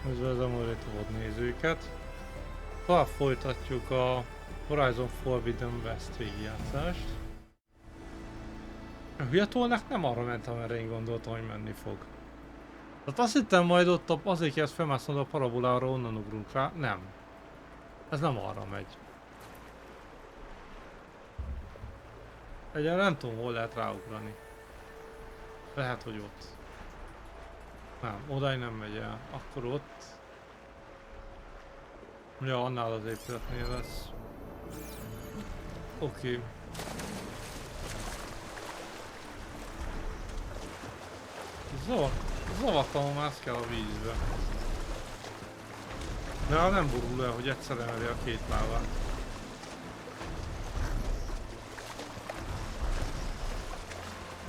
Üdvözlöm újra a nézőket. Tovább folytatjuk a Horizon Forbidden West végigjátszást. A hülyatolnak nem arra mentem, erre én gondoltam, hogy menni fog. Tehát azt hittem majd ott azért kell felmászolni a parabolára, onnan ugrunk rá. Nem. Ez nem arra megy. Egyáltalán nem tudom, hol lehet ráugrani. Lehet, hogy ott. Nem, odáig nem megy el. Akkor ott. Ja, annál az épületnél lesz. Oké. Zavartalan mászkál a vízbe. De hát nem borul el, hogy egyszer emeli a két lábát.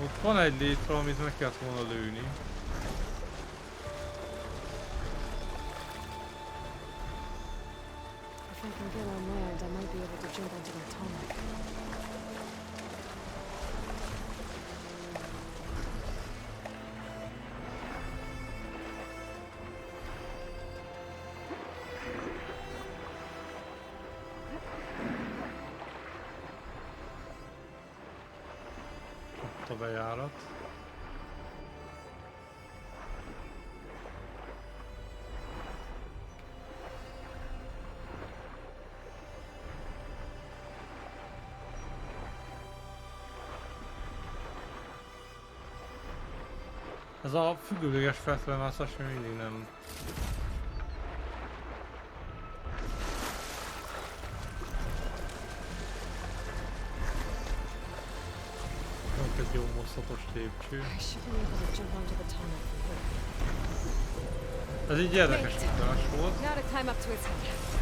Ott van egy létre, amit meg kellett volna lőni. If I can get on land, I might be able to jump onto that tunnel. Ott a bejárat. Ez a függőleges felfelmászás még mindig nem... Van egy jó mosszatos lépcső. I should be able to jump onto the tunnel from here. Ez így érdekes utás volt. Now to climb up to its head.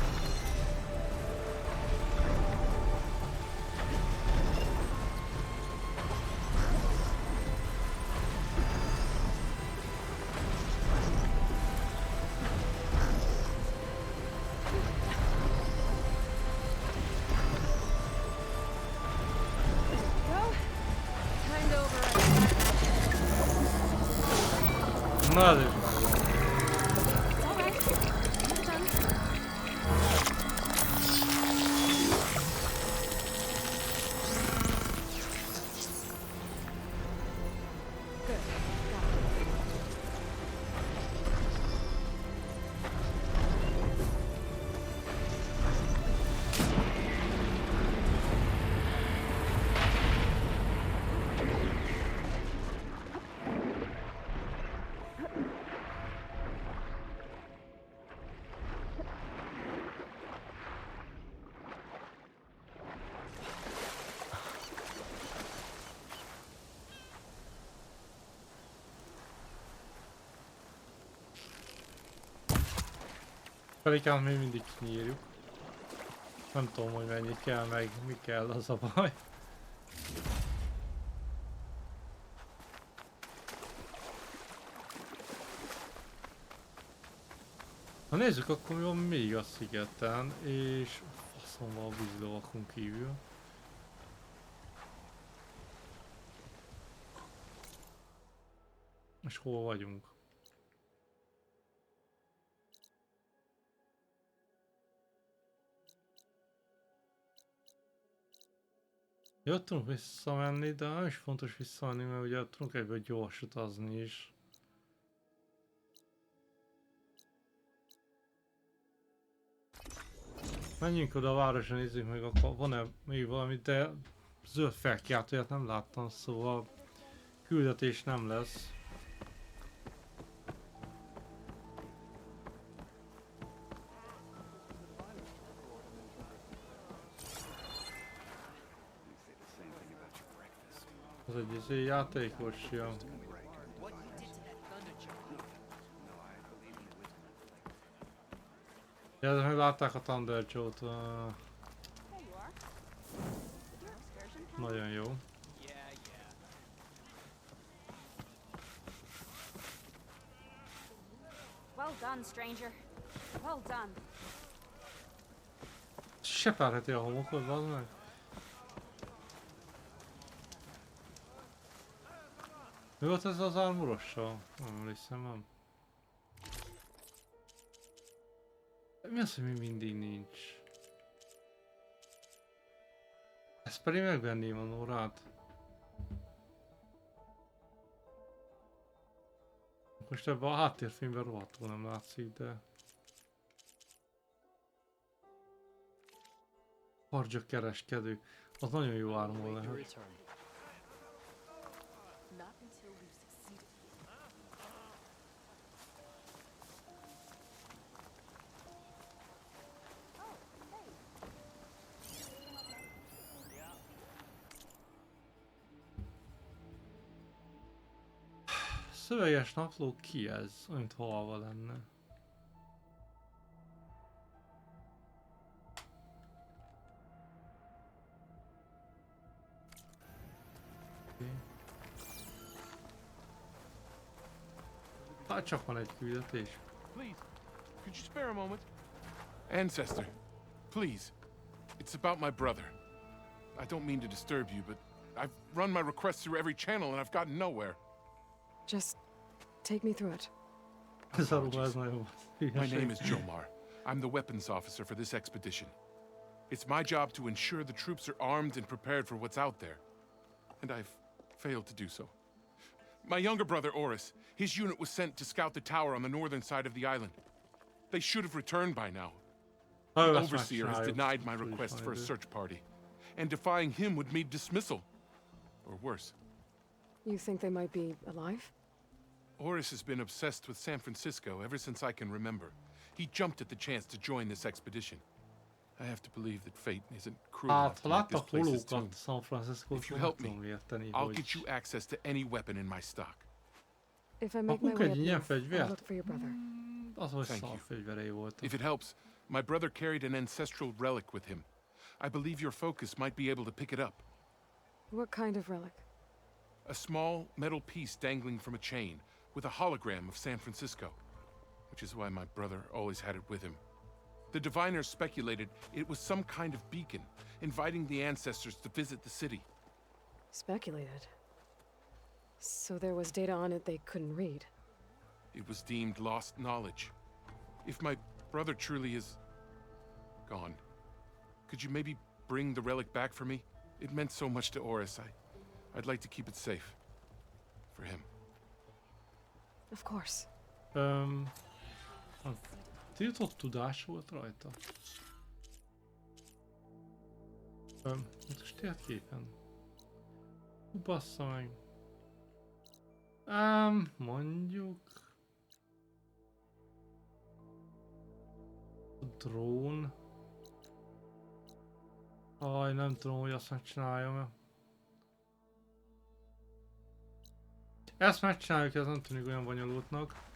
Na ez is. Pelikán még mindig kinyírjuk. Nem tudom, hogy mennyit kell, meg mi kell, az a baj. Ha nézzük, akkor mi van még a szigeten, és faszom van a vízlovakon kívül. És hol vagyunk? Ja, ott tudunk visszamenni, de nem is fontos visszamenni, mert ugye tudunk egyből gyors utazni is. Menjünk oda a városra, nézzük meg, akkor van-e még valami, de zöld felkiáltóját nem láttam, szóval küldetés nem lesz. Az egy játékos, ja. Ja, de meg látták a Thunder Joe-t. Nagyon jó. Well done, stranger. Well done. Seperheti a homokot, bazd meg. Mi volt ez az armurossal? Nem emlékszem, nem. Mi az, hogy mi mindig nincs? Ezt pedig megvenném a Nórát. Most ebben a háttérfilmben rohadtul nem látszik, de... Hardzsa kereskedő. Az nagyon jó ármó lehet. Szöveges napló ki ez? Olyan, mint Alva lenne. Hát csak van egy küldetés. Please, could you spare a moment? Ancestor, please. It's about my brother. I don't mean to disturb you, but I've run my requests through every channel and I've gotten nowhere. Just take me through it. Apologies. My name is Jomar. I'm the weapons officer for this expedition. It's my job to ensure the troops are armed and prepared for what's out there. And I've failed to do so. My younger brother, Oris, his unit was sent to scout the tower on the northern side of the island. They should have returned by now. The overseer has denied my request for a search party, and defying him would mean dismissal. Or worse. You think they might be alive? Oris has been obsessed with San Francisco ever since I can remember. He jumped at the chance to join this expedition. I have to believe that fate isn't cruel enough to make this place his tomb. If you help me, I'll get you access to any weapon in my stock. If I make my way up north, I'll look for your brother. Thank you. If it helps, my brother carried an ancestral relic with him. I believe your focus might be able to pick it up. What kind of relic? A small metal piece dangling from a chain with a hologram of San Francisco, which is why my brother always had it with him. The diviners speculated it was some kind of beacon, inviting the ancestors to visit the city. Speculated? So there was data on it they couldn't read? It was deemed lost knowledge. If my brother truly is gone, could you maybe bring the relic back for me? It meant so much to Oris. I'd like to keep it safe. For him. Of course. Tiltott tudás volt rajta. Most térképen. Bassza meg. Mondjuk... A drón. Aj, nem tudom, hogy azt megcsináljam-e. Ezt megcsináljuk, ez nem tűnik olyan bonyolultnak.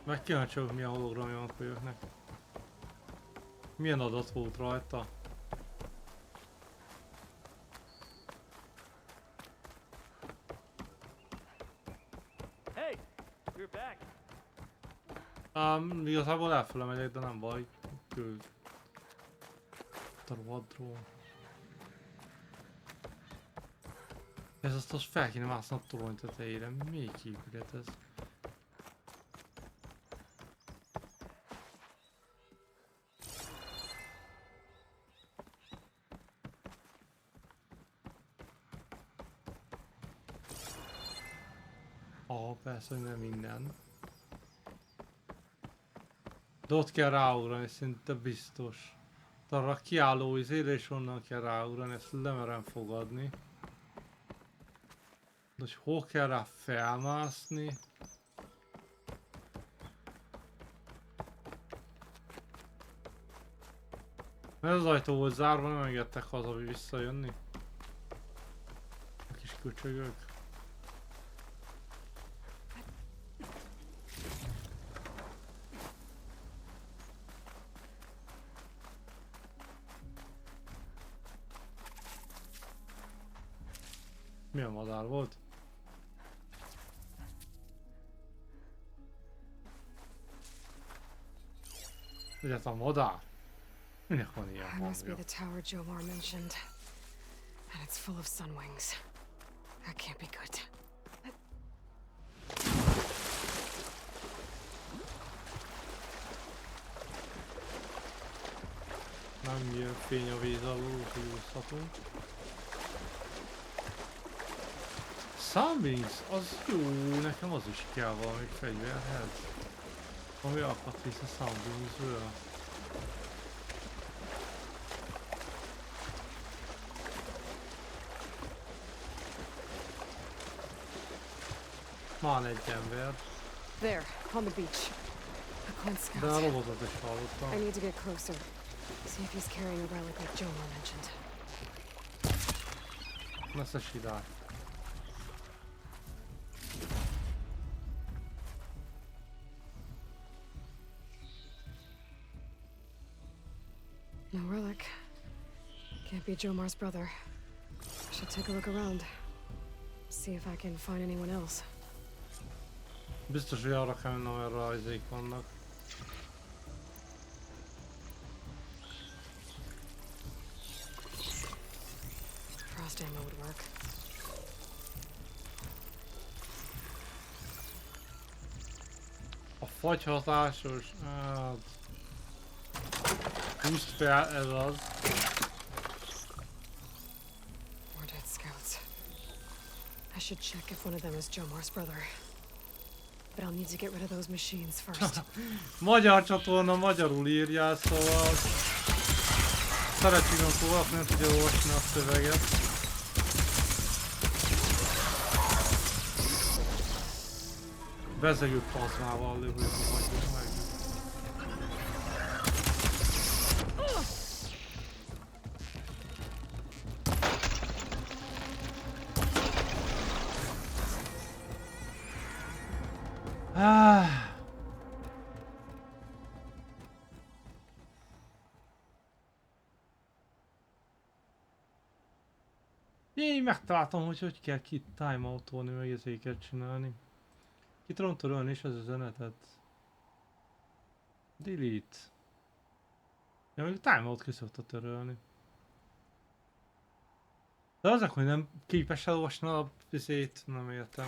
Meg kíváncsi vagyok, milyen hologramja van a kölyöknek. Milyen adat volt rajta? Hey, you're back. Igazából elfele megyek, de nem baj. Küld. A rohadról. Ez azt fel kéne mászni a torony tetejére. Még épület ez? Persze, hogy nem minden. De ott kell ráugrani, szinte biztos. De arra kiálló izére és onnan kell ráugrani, ezt lemerem fogadni. De hogy hol kell rá felmászni? Mert az ajtó volt zárva, nem engedtek haza visszajönni. A kis köcsögök. Milyen madár volt? Egyáltalán madár? Minek van ilyen That must be hangja? the tower Jomar mentioned. And it's full of sunwings. That can't be good. jön fény a víz alól, úgyhogy úszhatunk. Sunwings, az jó, nekem az is kell valami fegyverhez. Ami akadt vissza Sunwingsből. Van egy ember. There, on the beach. A Quen De a scout. robotot is I hallottam. need to get closer. See if he's carrying a relic like Jomar mentioned. Nesze sirály. No relic. Can't be Jomar's brother. I should take a look around. See if I can find anyone else. Biztos, hogy arra kell mennem, erre rajzék vannak. Frost ammo would work. A fagy hatásos, hát... 20 fel, ez az. More dead scouts. I should check if one of them is Jomar's brother. But I'll need to get rid of those machines first. Magyar csatorna, magyarul írja, szóval... Szeretjük, amikor valaki nem tudja olvasni a szöveget. Bezegő plazmával lövőzni hagyjuk meg. Én megtaláltam, hogy hogy kell kit timeoutolni, meg ezeket csinálni. Ki tudom törölni is az üzenetet. Delete. Ja, még timeout ki szokta törölni. De azok, hogy nem képes elolvasni a vizét, nem értem.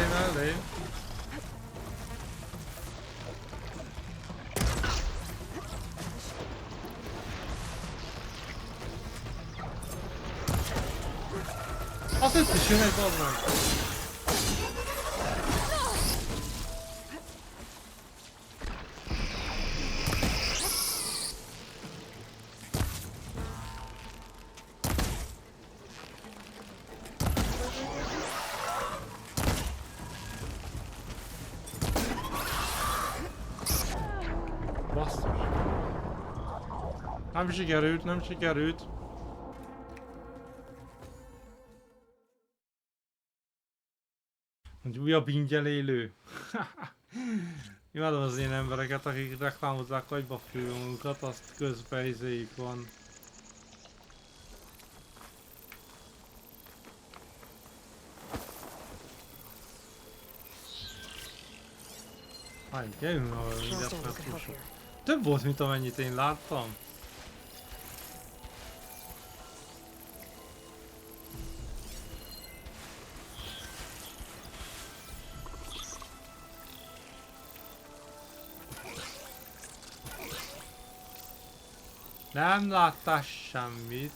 Mellé. Az itt is jön egy babban. Nem sikerült. Egy újabb ingyen élő. Imádom az ilyen embereket, akik reklámozzák agyba főmunkat, azt közben izéjük van. Gyerünk arra mindjárt, mert túl sok. Több volt, mint amennyit én láttam. Nem láttál semmit.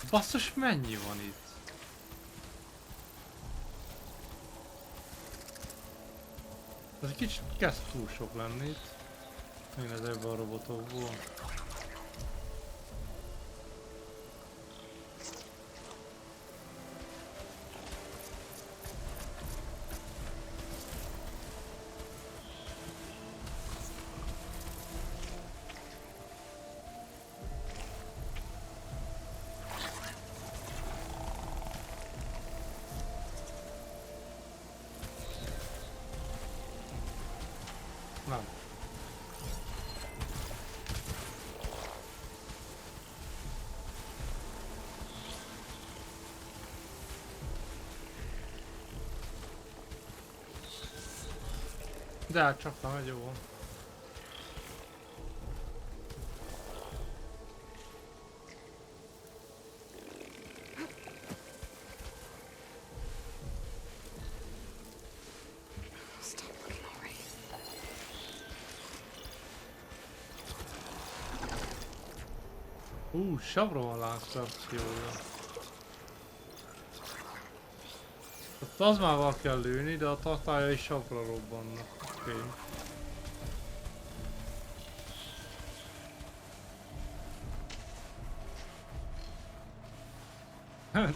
Basszus, mennyi van itt? Ez egy kicsit kezd túl sok lenni itt. Én ez ebben a robotokból. Nem. De hát csak nem egy jó. Stop looking already. Savra van láncreakciója. A plazmával kell lőni, de a tartályai is savra robbannak. Oké.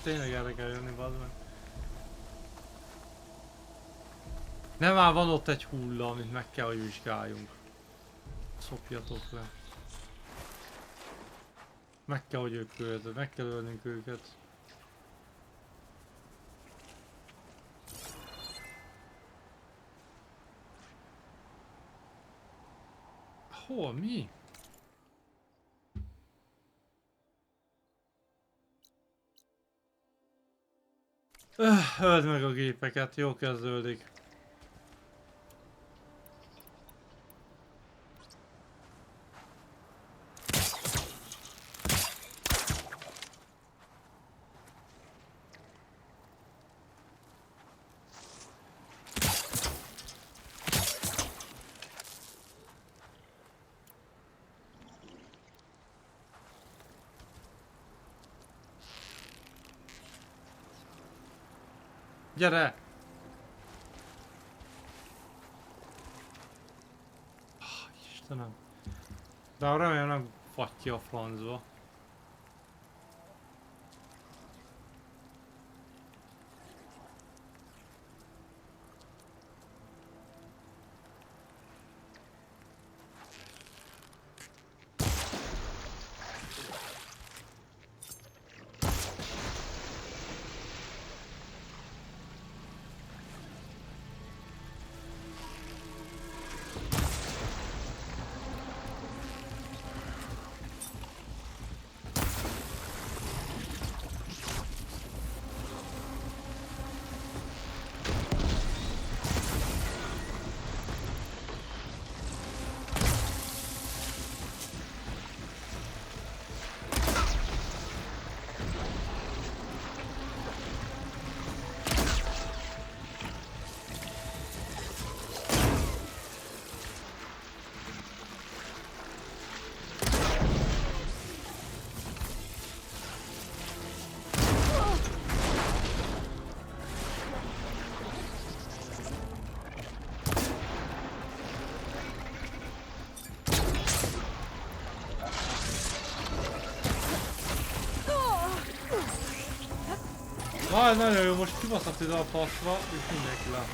Tényleg erre kell jönni, bazd meg. Nem, már van ott egy hulla, amit meg kell, hogy vizsgáljunk. Szopjatok le. Meg kell, hogy ők követőt, meg kell ölnünk őket. Hol? Mi? Öld meg a gépeket, jó kezdődik. Gyere! Istenem. De remélem nem fagy ki a francba. Majd nagyon jó, most kibaszott ide a faszra, és mindenki lát.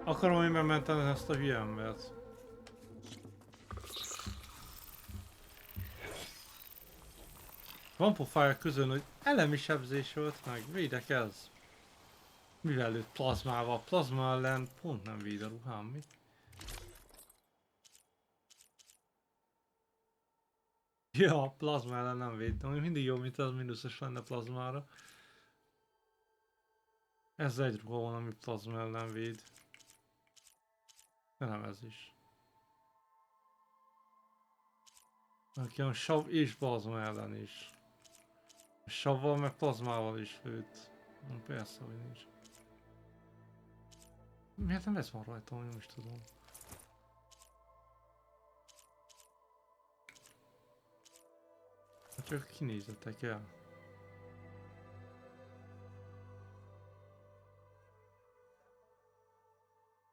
Akarom én megmenteni ezt a hülye embert. Van pofája közön, hogy elemi sebzés volt meg, védekez. Mivel őt plazmával, plazma ellen pont nem véd a ruhám, mi? Ja, plazma ellen nem véd, ami mindig jobb, mint az mínuszos lenne plazmára. Ez egy ruha van, ami plazma ellen véd. De nem ez is. Nekem sav és plazma ellen is. Savval meg plazmával is lőtt. Persze, hogy nincs. Miért nem ez van rajta, nem is tudom. Csak kinézzetek el.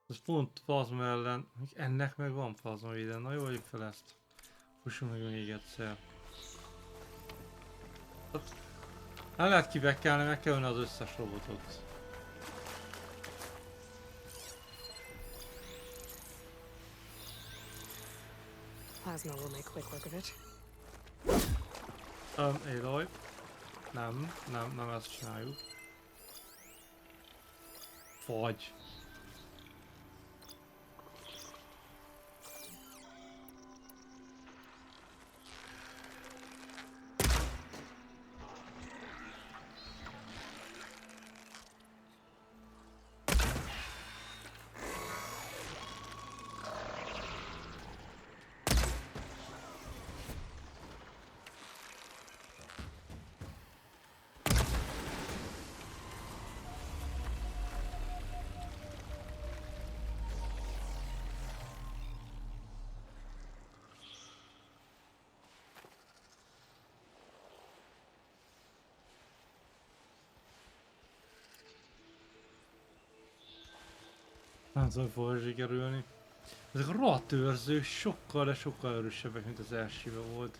Ez pont plazma ellen, ennek meg van plazma védelme. Na jó, vegyük fel ezt. Fussunk meg még egyszer. Nem lehet kivekkelni, meg kell önni az összes robotot. Plasma will make quick work of it. Éloj. Nem ezt csináljuk. Fagy. Nem tudom, fog sikerülni. Ezek a rohadt őrzők sokkal, de sokkal erősebbek, mint az elsőben volt.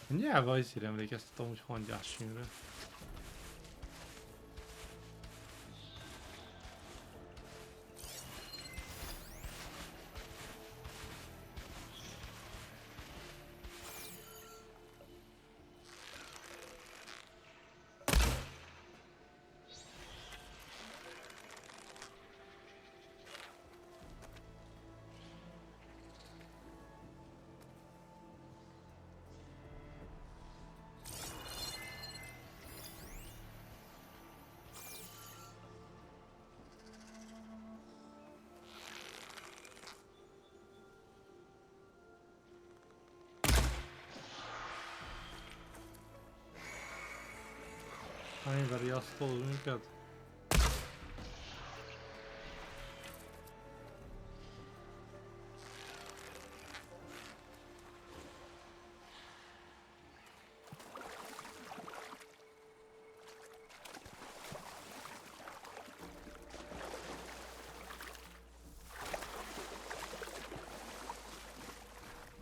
Nyilván az ír emlékeztetem, hogy hangyásfilmre. Hány riasztol minket?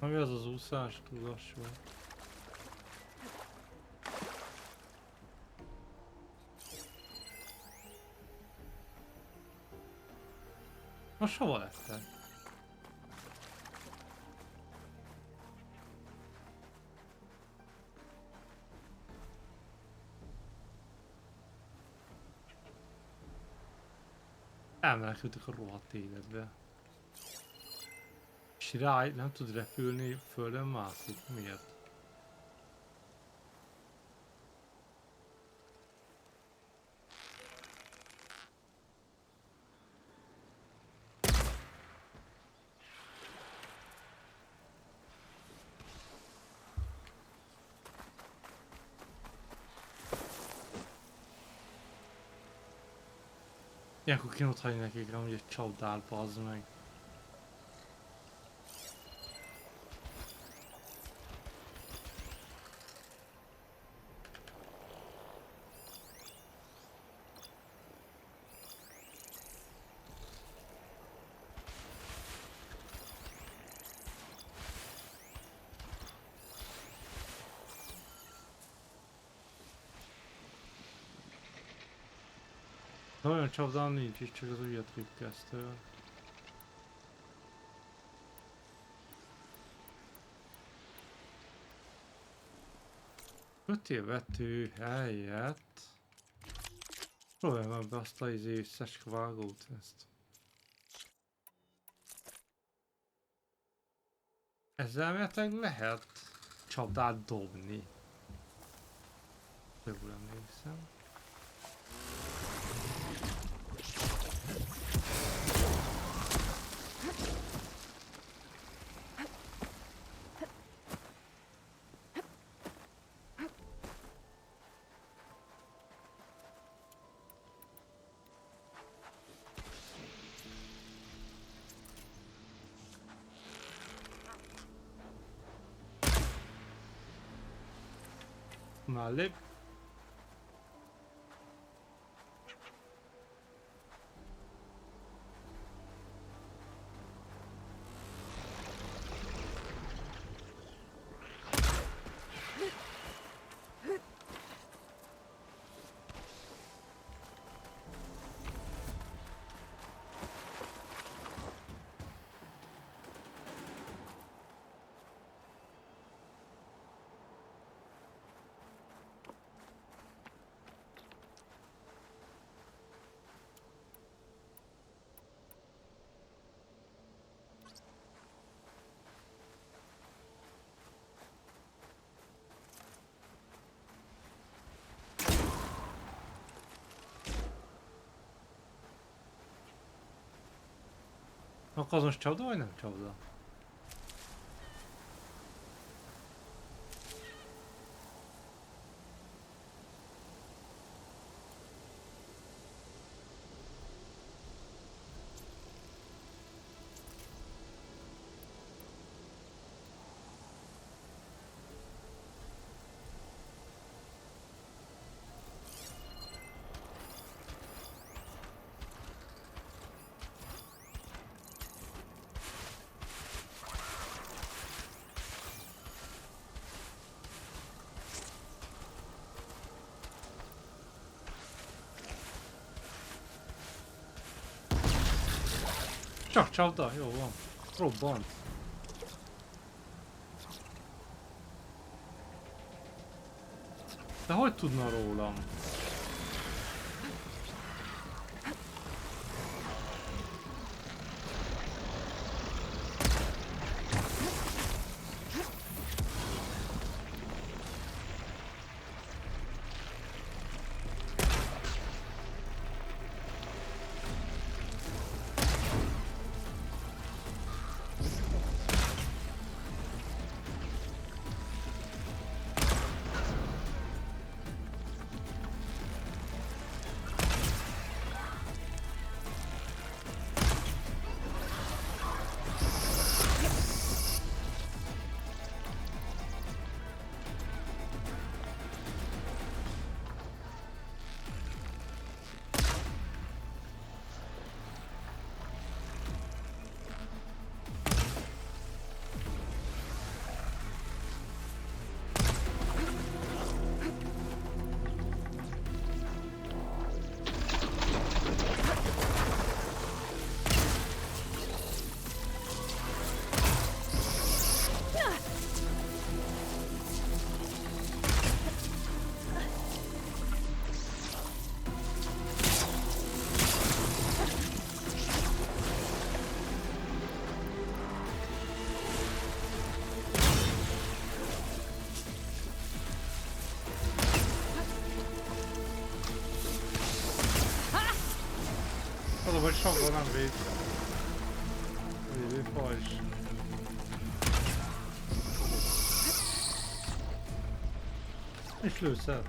Mi az az úszás? Tudassó. Most hova lettek? Elmenekültek a rohadt életbe. Sirály nem tud repülni, földön mászik. Miért? Ilyenkor kéne ott hagyni nekik, hogy egy csapdát, bazd meg. Olyan csapdám nincs is, csak az ugye trükkeztől. Kötélvető helyett próbálj meg be azt az szecskavágót ezt. Ezzel melletleg lehet csapdát dobni. Jól emlékszem. Mellé. Akkor az most csapda vagy nem csapda? Csak csapda, jó van. Robbant. De hogy tudna rólam? Vagy sokban nem véd. Védő fajs. És lőszer.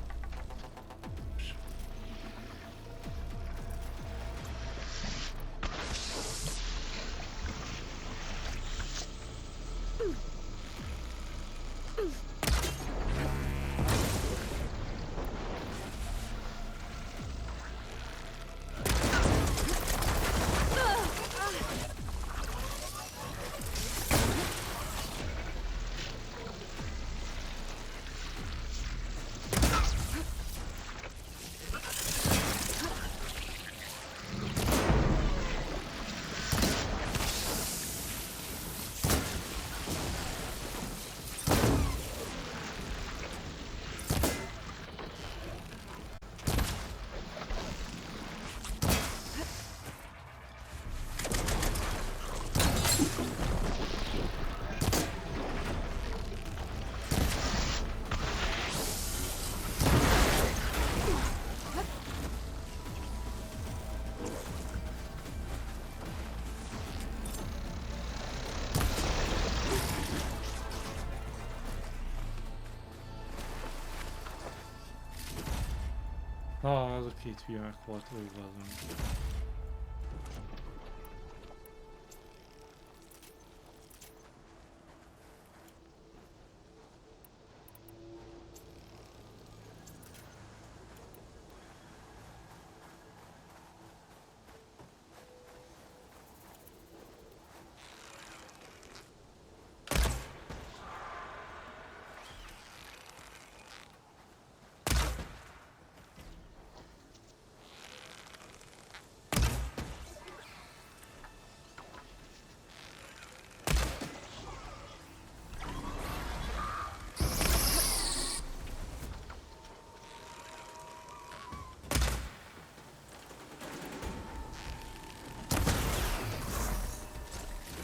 Az a két hülye meg volt, úgy van.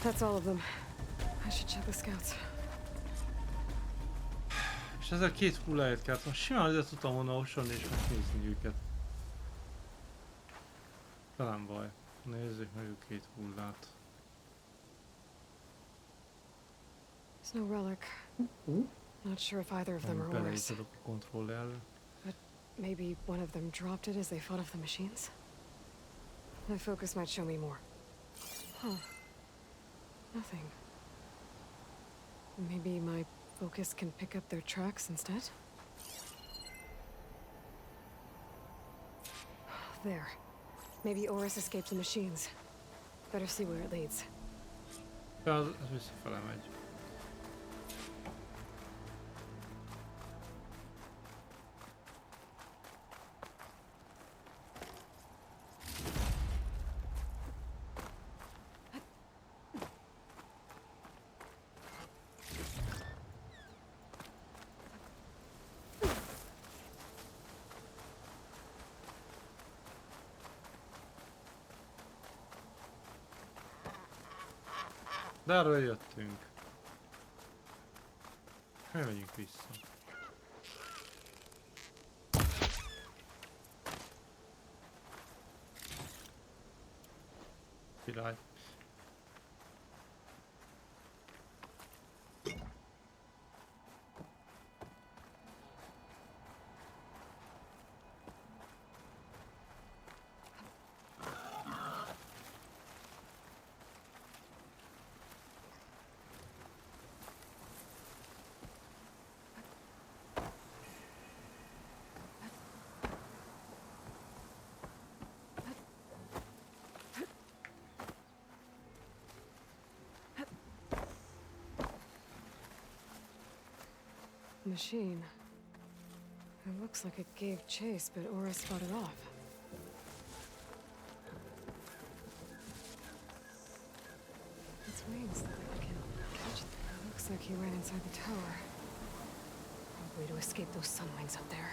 That's all of them. I should check the scouts. És ezzel 2 hulláért kellett, most simán ide tudtam volna osolni és megnézni őket. De nem baj. Nézzük meg a 2 hullát. There's no relic. Not sure if either of them are ours. Beleítadok a kontrollerre. But maybe one of them dropped it as they fought off the machines? My focus might show me more. Huh. Nothing. Maybe my focus can pick up their tracks instead? There. Maybe Oris escaped the machines. Better see where it leads. Az visszafele megy. De erről jöttünk. Mi megyünk vissza. Király. Machine. It looks like it gave chase, but Oris fought it off. Its wings look like they can catch them. It looks like he ran inside the tower. Probably to escape those sun wings up there.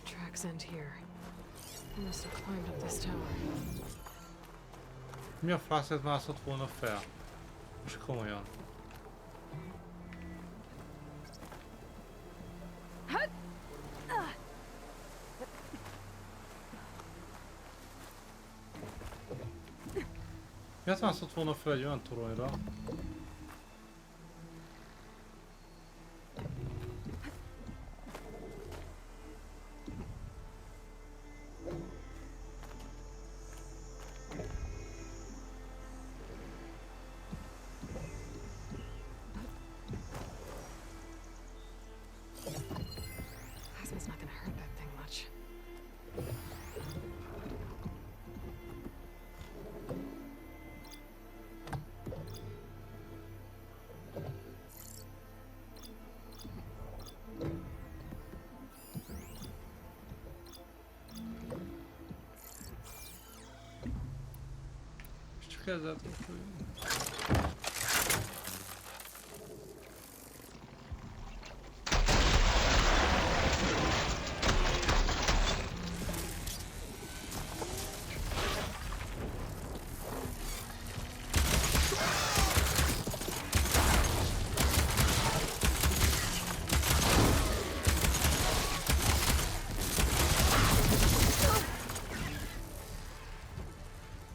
Tracks end here. He must have climbed up this tower. Mi a fászért mászott volna fel? Most komolyan. Miért mászott volna fel egy olyan toronyra? Ezzel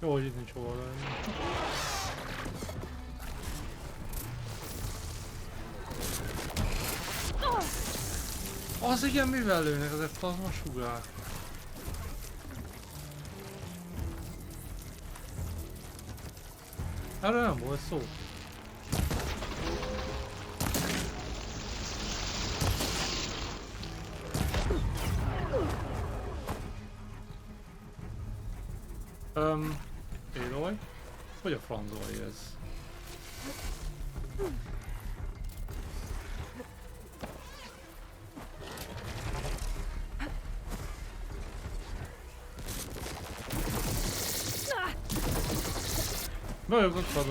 jó, hogy itt nincs hova lenni. Az igen, mivel lőnek ezek plazmasugár? Erről nem volt szó. Éloj? Hogy a franzolj ez? Vagyok ott van.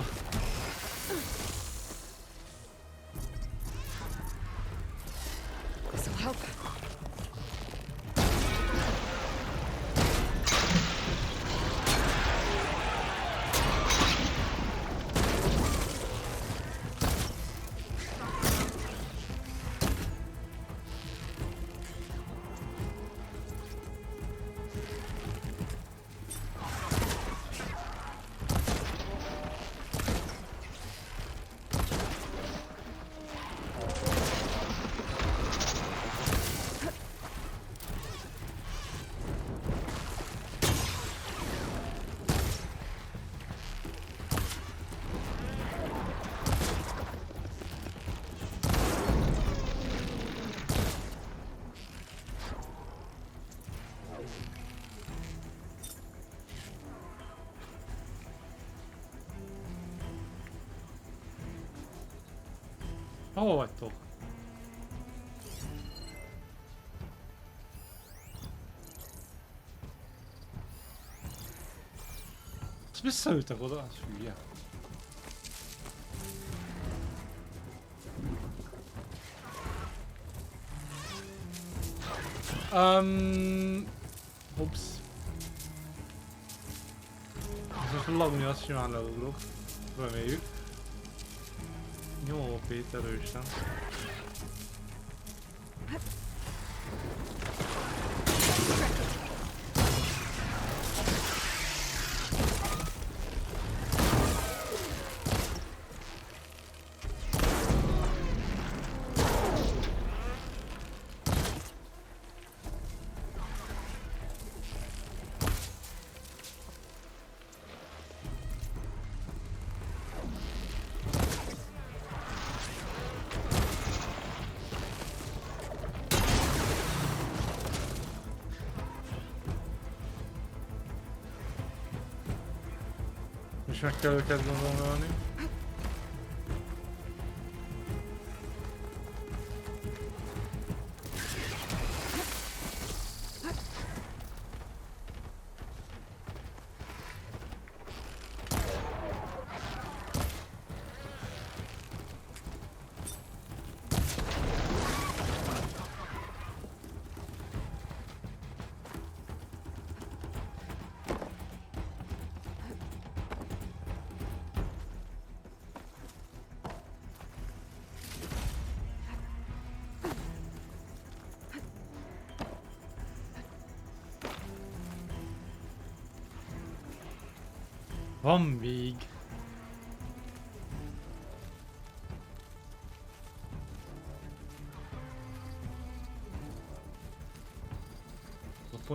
This'll help. Hol vagytok? Azt visszaültek oda, az hülye. Ups. Most a lag miatt simán leugrok. Reméljük. Jó, Péter erősen. És meg kell őket gondolni. Van még.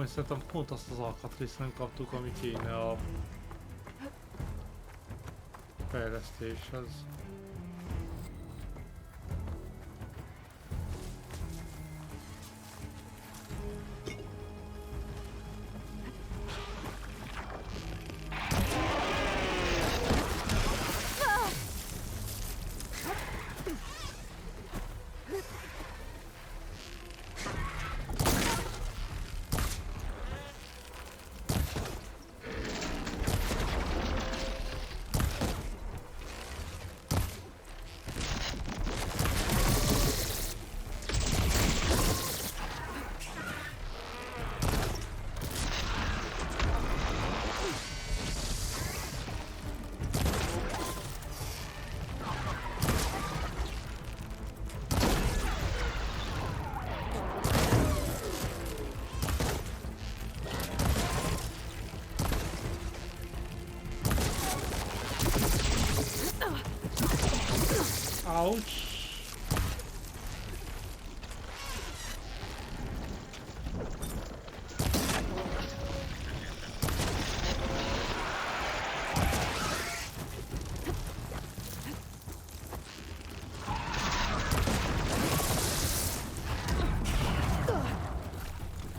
Szerintem pont azt az alkatrészt nem kaptuk, ami kéne a fejlesztéshez. Ouch!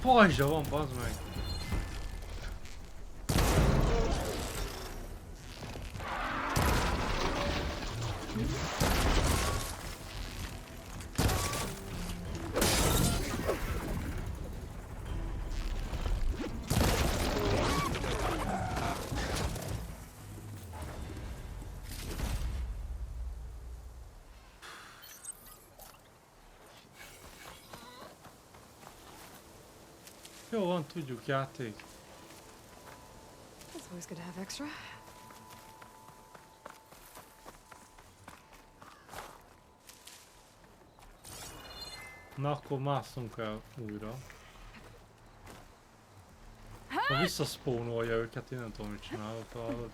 Pajzsa van, bazd meg! Jó van, tudjuk, játék. It's always good to have extra. Na akkor másszunk el újra. Ha visszaszpónolja őket, én nem tudom, mit csinálok, hallod.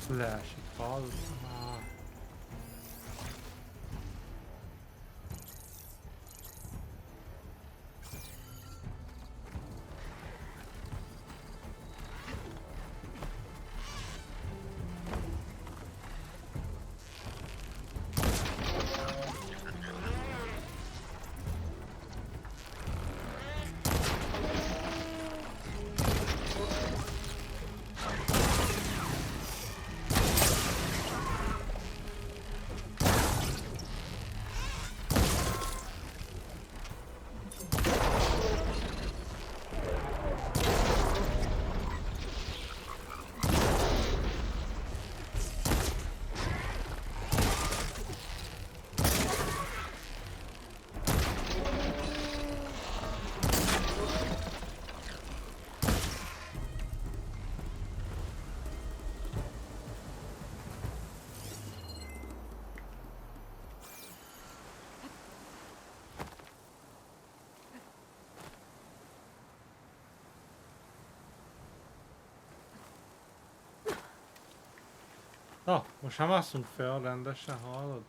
Leesik, hallod? Na, most már mászunk fel rendesen, hallod?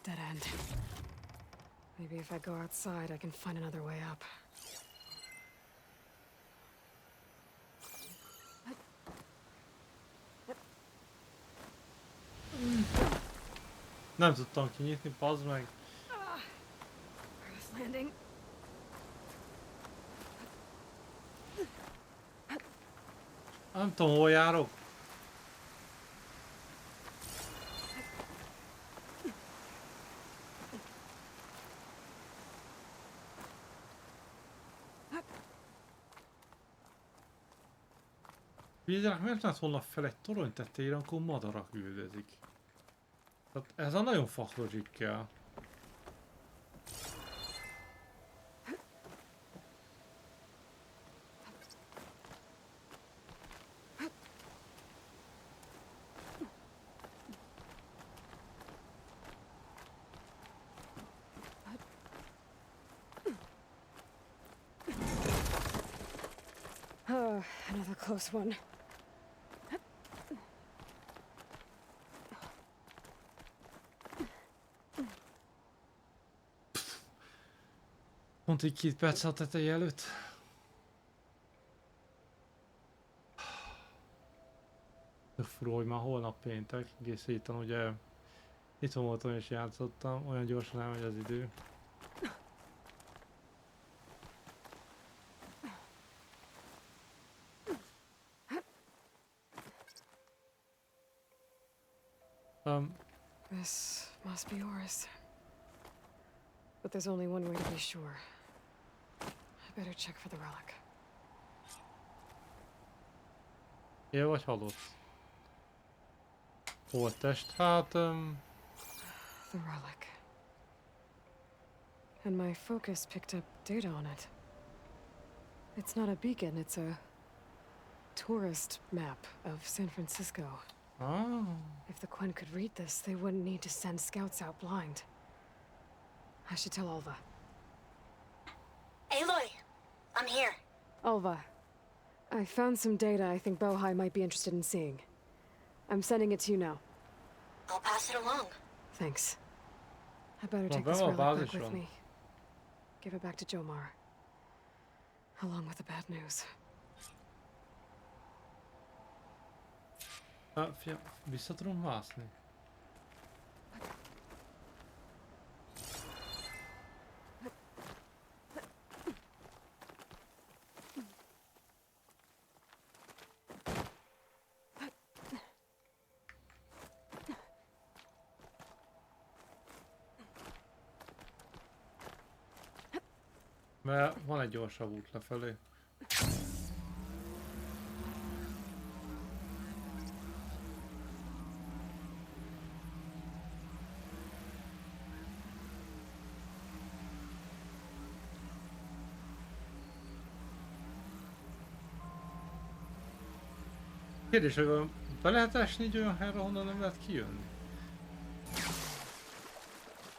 Dead end. Maybe if I go outside, I can find another way up. Nem tudtam kinyitni, bazd meg. Earth landing. Nem tudom, hol járok. Figyeljenek, miért lehet volna fel egy torony tetejére, akkor madarak üldözik? Tehát ez a nagyon fuck kell. Oh, another close one. Pont így 2 perc a tetej előtt. Tök fura, hogy már holnap péntek, egész héten ugye itt voltam és játszottam, olyan gyorsan elmegy az idő. This must be yours. But there's only one way to be sure. I better check for the relic. Él vagy halott? Holttest, hát... The relic. And my focus picked up data on it. It's not a beacon, it's a tourist map of San Francisco. Ah, If the Quen could read this, they wouldn't need to send scouts out blind. I should tell Alva. Aloy, I'm here. Alva, I found some data I think Bohai might be interested in seeing. I'm sending it to you now. I'll pass it along. Thanks. I better take well, this relic back bázisra. with me. Give it back to Jomar. Along with the bad news. fiam, vissza tudom mászni. Mert van egy gyorsabb út lefelé. Kérdés, hogy be lehet esni egy olyan helyre, honnan nem lehet kijönni?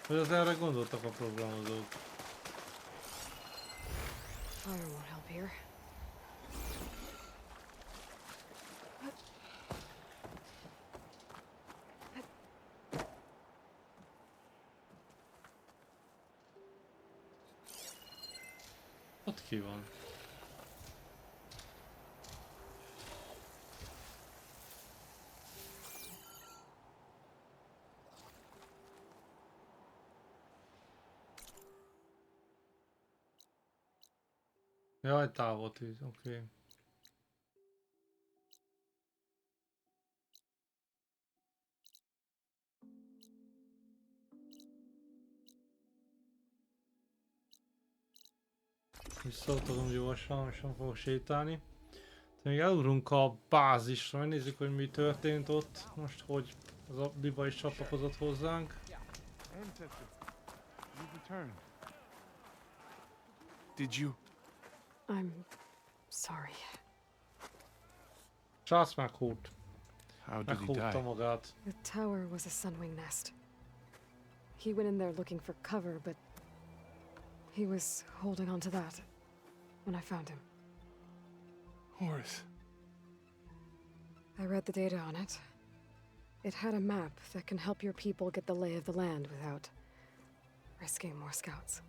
Vagy az erre gondoltak a programozók? Fire won't help here. Ott ki van. Jaj, távol-tűz, oké. Visszautazom gyorsan, és nem fogok sétálni. Még elugrunk a bázisra, megnézzük, hogy mi történt ott. Most, hogy az a Biba is csatlakozott hozzánk. Ancestor, you've returned. Did you? I'm sorry. Srác meghúlt. How did he Meghúzta die? magát. The tower was a sunwing nest. He went in there looking for cover, but he was holding on to that when I found him. Horace. I read the data on it. It had a map that can help your people get the lay of the land without risking more scouts.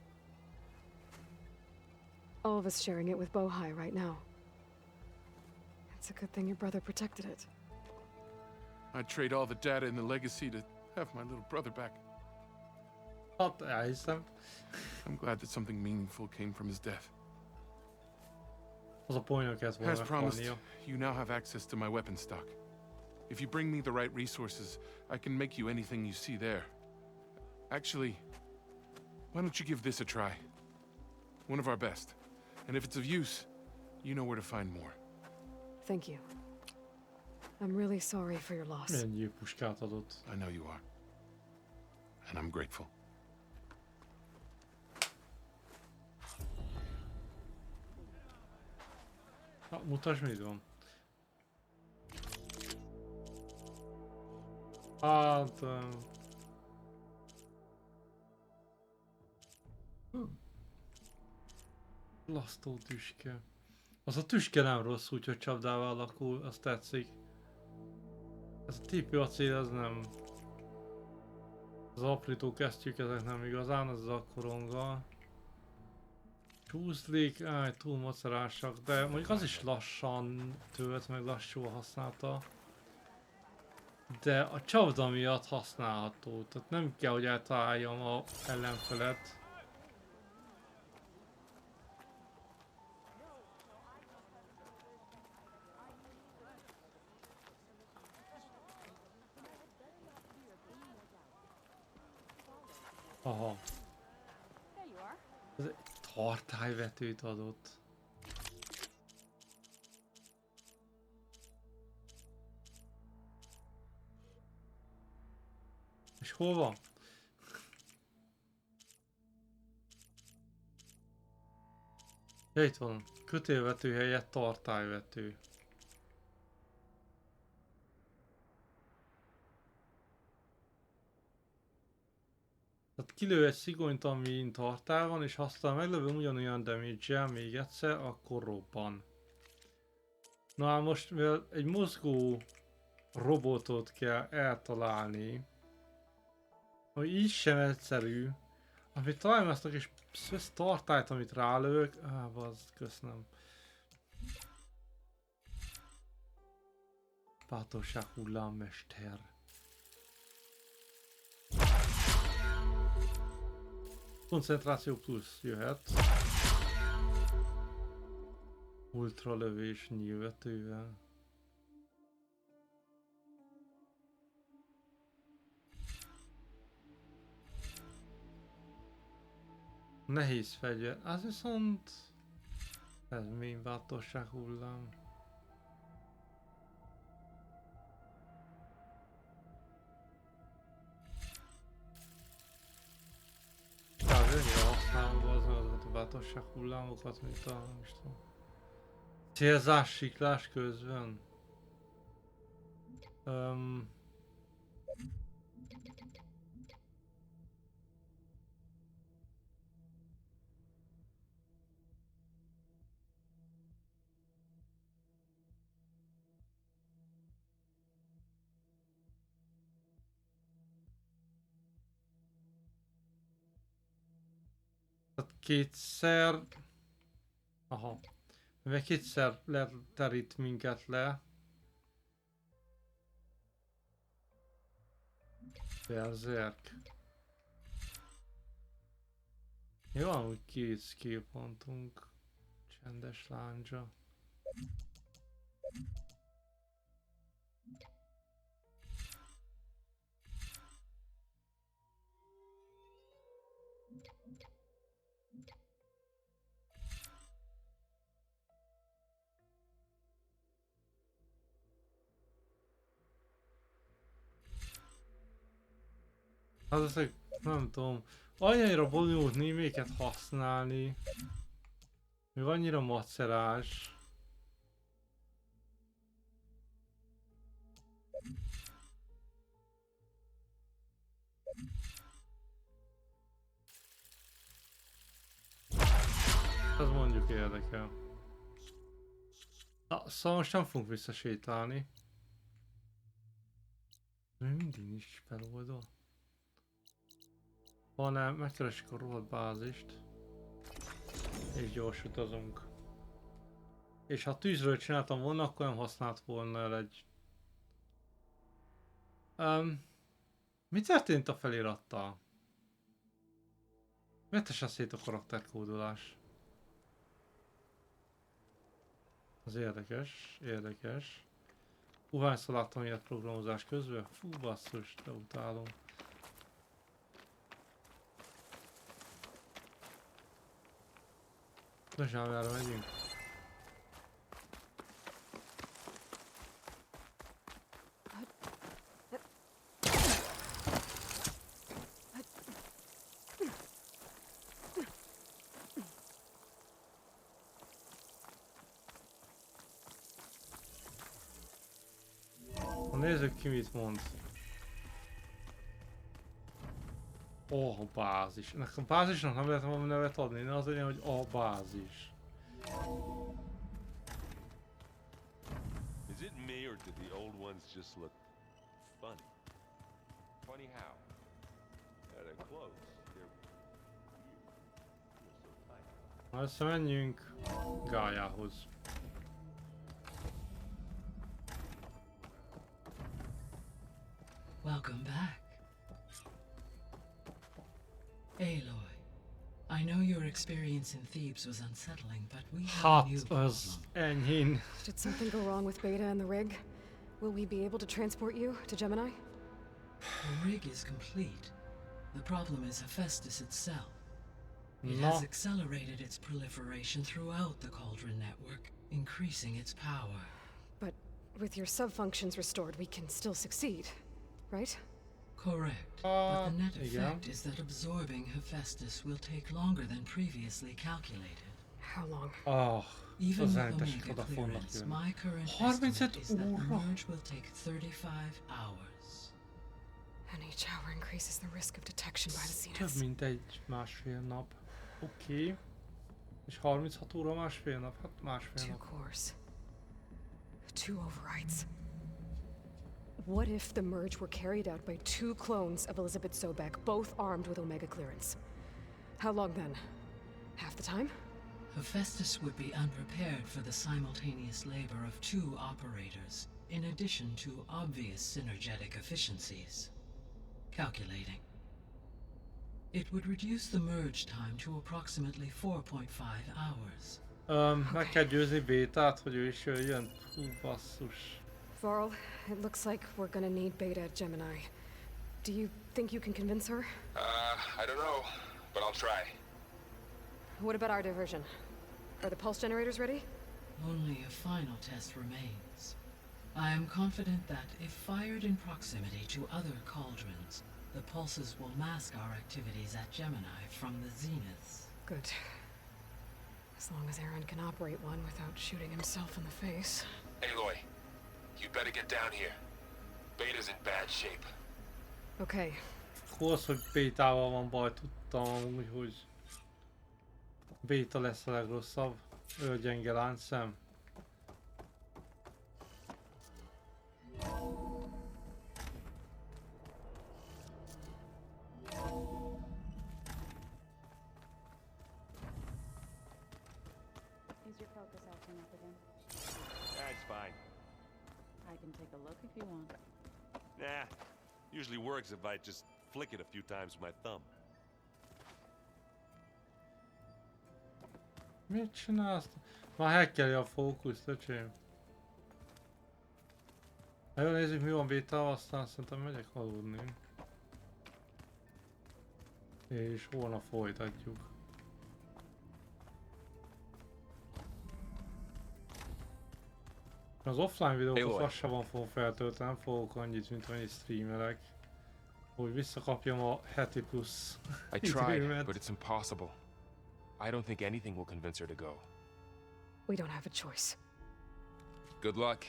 Alva's sharing it with Bohai right now. It's a good thing your brother protected it. I'd trade all the data in the legacy to have my little brother back. Hát elhiszem. I'm glad that something meaningful came from his death. Az a poénja kellett volna As promised, meghalnia. you now have access to my weapon stock. If you bring me the right resources, I can make you anything you see there. Actually, why don't you give this a try? One of our best. And if it's of use, you know where to find more. Thank you. I'm really sorry for your loss. Ennyi puskát adott. I know you are. And I'm grateful. Mutasd, mit van. Hát... Lasztó tüske. Az a tüske nem rossz, úgyhogy csapdával alakul, az tetszik. Ez a típű acél, az nem. Az aprító kesztyűk, ezek nem igazán, az a koronga. Csúszlik, túl macerásak, de mondjuk az is lassan tölt, meg lassú használta. De a csapda miatt használható, tehát nem kell, hogy eltaláljam a ellenfelet. Aha. There you are. Ez egy tartályvetőt adott. És hol van? Ja, itt van. Kötélvető helyett tartályvető. Tehát kilő egy szigonyt, amin tartály van, és aztán meglövöm ugyanolyan damage-jel még egyszer, akkor robban. Na hát most, mivel egy mozgó robotot kell eltalálni, hogy így sem egyszerű, amit találmaztak és ez tartályt, amit rálövök, bazd, köszönöm. Bátorság hullámmester. Koncentráció plusz jöhet. Ultra lövés nyílvetővel. Nehéz fegyver. Az viszont... Ez mély bátorság hullám. Ennyire használom azokat a bátorság hullámokat, mint a, nem is tudom, célzás siklás közben. Tehát kétszer... Aha. Mivel kétszer leterít minket le. Berserk. Jó, van úgy két skill pontunk. Csendes láncsa. Hát ezek, nem tudom, annyira bonyolult néméket használni, még annyira macerás. Ez mondjuk érdekel. Na, szóval most nem fogunk visszasétálni. Még mindig nincs feloldva. Hanem megkeresik a rohadt bázist. És gyors utazunk. És ha tűzről csináltam volna, akkor nem használt volna el egy... mi történt a felirattal? Miért esett szét a karakterkódolás? Az érdekes, érdekes. Hányszor láttam ilyet programozás közben? Fú, basszus, de utálom. Bezsámjára megyünk. Nézzük ki mit mond. A bázis. Ennek a bázisnak nem lehet valami nevet adni, ne az legyen, hogy a bázis. Is it me or did the old ones just look funny? Funny how? They're close. They're so tight. Na összemenjünk Gályához. Welcome back. Aloy, I know your experience in Thebes was unsettling, but we have a new Hát problem. az enyhén. Did something go wrong with Beta and the rig? Will we be able to transport you to Gemini? The rig is complete. The problem is Hephaestus itself. It No. has accelerated its proliferation throughout the Cauldron network, increasing its power. But with your sub-functions restored, we can still succeed, right? Correct. But the net yeah. effect is that absorbing Hephaestus will take longer than previously calculated. How long? Ah, Even az with eltesik Omega oda fognak clearance, jönni. my current 35 estimate is that the óra. merge will take 35 hours. And each hour increases the risk of detection by the Több Zeniths. mint egy másfél nap. Oké. És 36 óra másfél nap? Hát másfél 2 nap. cores. 2 overrides. What if the merge were carried out by 2 clones of Elizabeth Sobek, both armed with Omega clearance? How long then? Half the time? Hephaestus would be unprepared for the simultaneous labor of 2 operators, in addition to obvious synergetic efficiencies. Calculating. It would reduce the merge time to approximately 4.5 hours. Meg kell győzni Bétát, hogy ő is jöjjön. Hú, basszus. Varl, it looks like we're gonna need Beta at Gemini. Do you think you can convince her? I don't know, but I'll try. What about our diversion? Are the pulse generators ready? Only a final test remains. I am confident that, if fired in proximity to other cauldrons, the pulses will mask our activities at Gemini from the zeniths. Good. As long as Aaron can operate one without shooting himself in the face. Aloy, you better get down here. Beta's in bad shape. Okay. Akkor az, hogy Bétával van baj, tudtam amúgy, hogy Béta lesz a legrosszabb. Ő a gyenge láncszem. Is your focus acting up again? That's fine. I can take a look if you want. Nah, usually works if I just flick it a few times with my thumb. Mit csinálsz? Már hackeli a fókuszt, öcsém. Na jó, nézzük mi van Bétával, aztán szerintem megyek aludni. És holnap folytatjuk. Az offline videókat lassan fogom feltölteni, nem fogok annyit, mint amennyi streamelek. Hogy visszakapjam a heti plusz I tried, időmet. but it's impossible. I don't think anything will convince her to go. We don't have a choice. Good luck.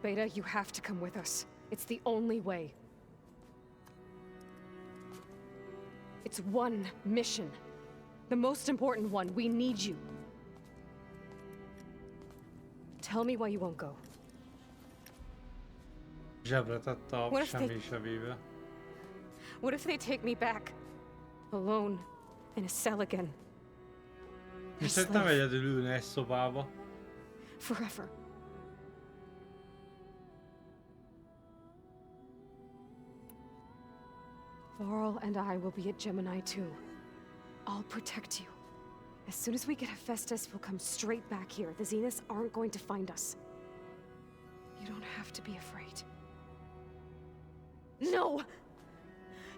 Beta, you have to come with us. It's the only way. It's one mission. The most important one. We need you. Tell me why you won't go. Zsebre tette a What if semmi they- zsebébe. What if they take me back? Alone. In a cell again. Viszont nem egyedül ülne egy szobába. Forever. Varl and I will be at Gemini too. I'll protect you. As soon as we get Hephaestus, we'll come straight back here. The Zeniths aren't going to find us. You don't have to be afraid. No!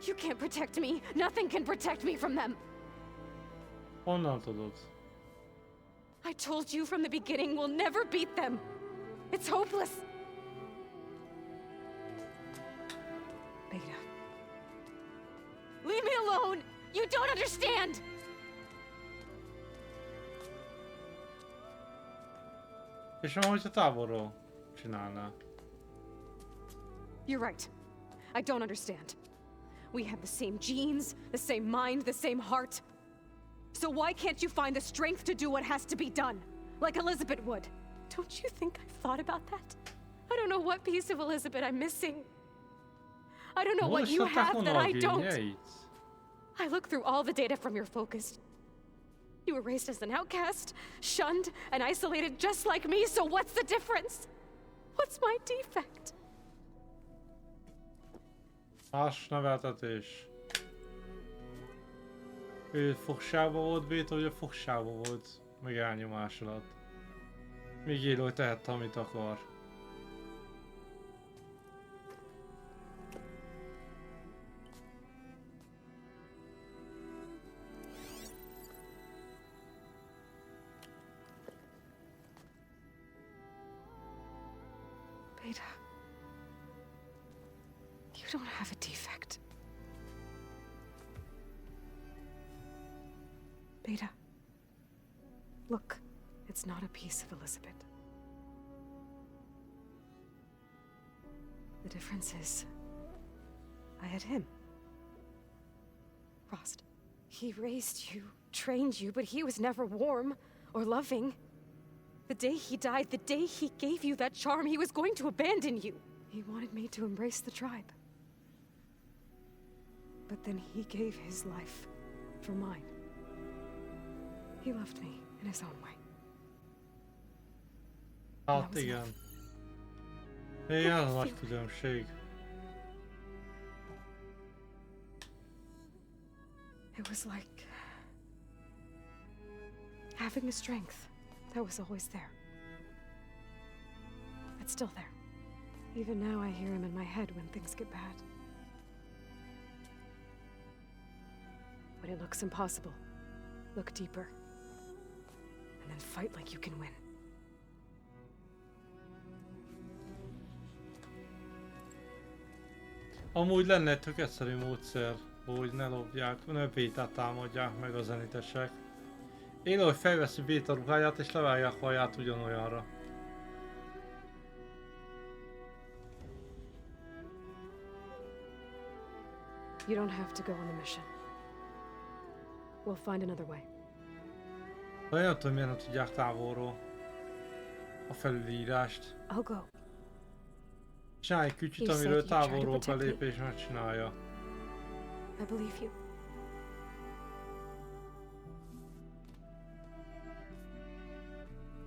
You can't protect me. Nothing can protect me from them. Honnan tudod? I told you from the beginning, we'll never beat them. It's hopeless. Beta. Leave me alone! You don't understand! És van, hogyha távolról csinálná. You're right. I don't understand. We have the same genes, the same mind, the same heart. So why can't you find the strength to do what has to be done? Like Elizabeth would. Don't you think I've thought about that? I don't know what piece of Elizabeth I'm missing. I don't know what you have that I don't. I looked through all the data from your focus. You were raised as an outcast, shunned, and isolated just like me, so what's the difference? What's my defect? Más neveltetés. Ő fogságba volt, Béta ugye fogságba volt, meg elnyomás alatt. Még élő, hogy tehette, amit akar. Beta. You don't have a defect. Beta. Look, it's not a piece of Elizabeth. The difference is, I had him. Frost. He raised you, trained you, but he was never warm or loving. The day he died, the day he gave you that charm, he was going to abandon you. He wanted me to embrace the tribe. But then he gave his life for mine. He loved me in his own way. Hát igen. Igen, az nagy különbség. It was like having a strength that was always there. It's still there. Even now I hear him in my head when things get bad. When it looks impossible, look deeper. And then fight like you can win. Amúgy lenne egy tök egyszerű módszer, hogy ne lopják, ne Bétát támadják meg a zenitesek. Én ahogy felveszi Béta ruháját és levágják haját ugyanolyanra. You don't have to go on the mission. We'll find another way. De nem tudom, miért nem tudják távolról a felülírást. I'll go. Csinálj egy kicsit, You said amiről you tried to távolról protect me. belép és megcsinálja. I believe you.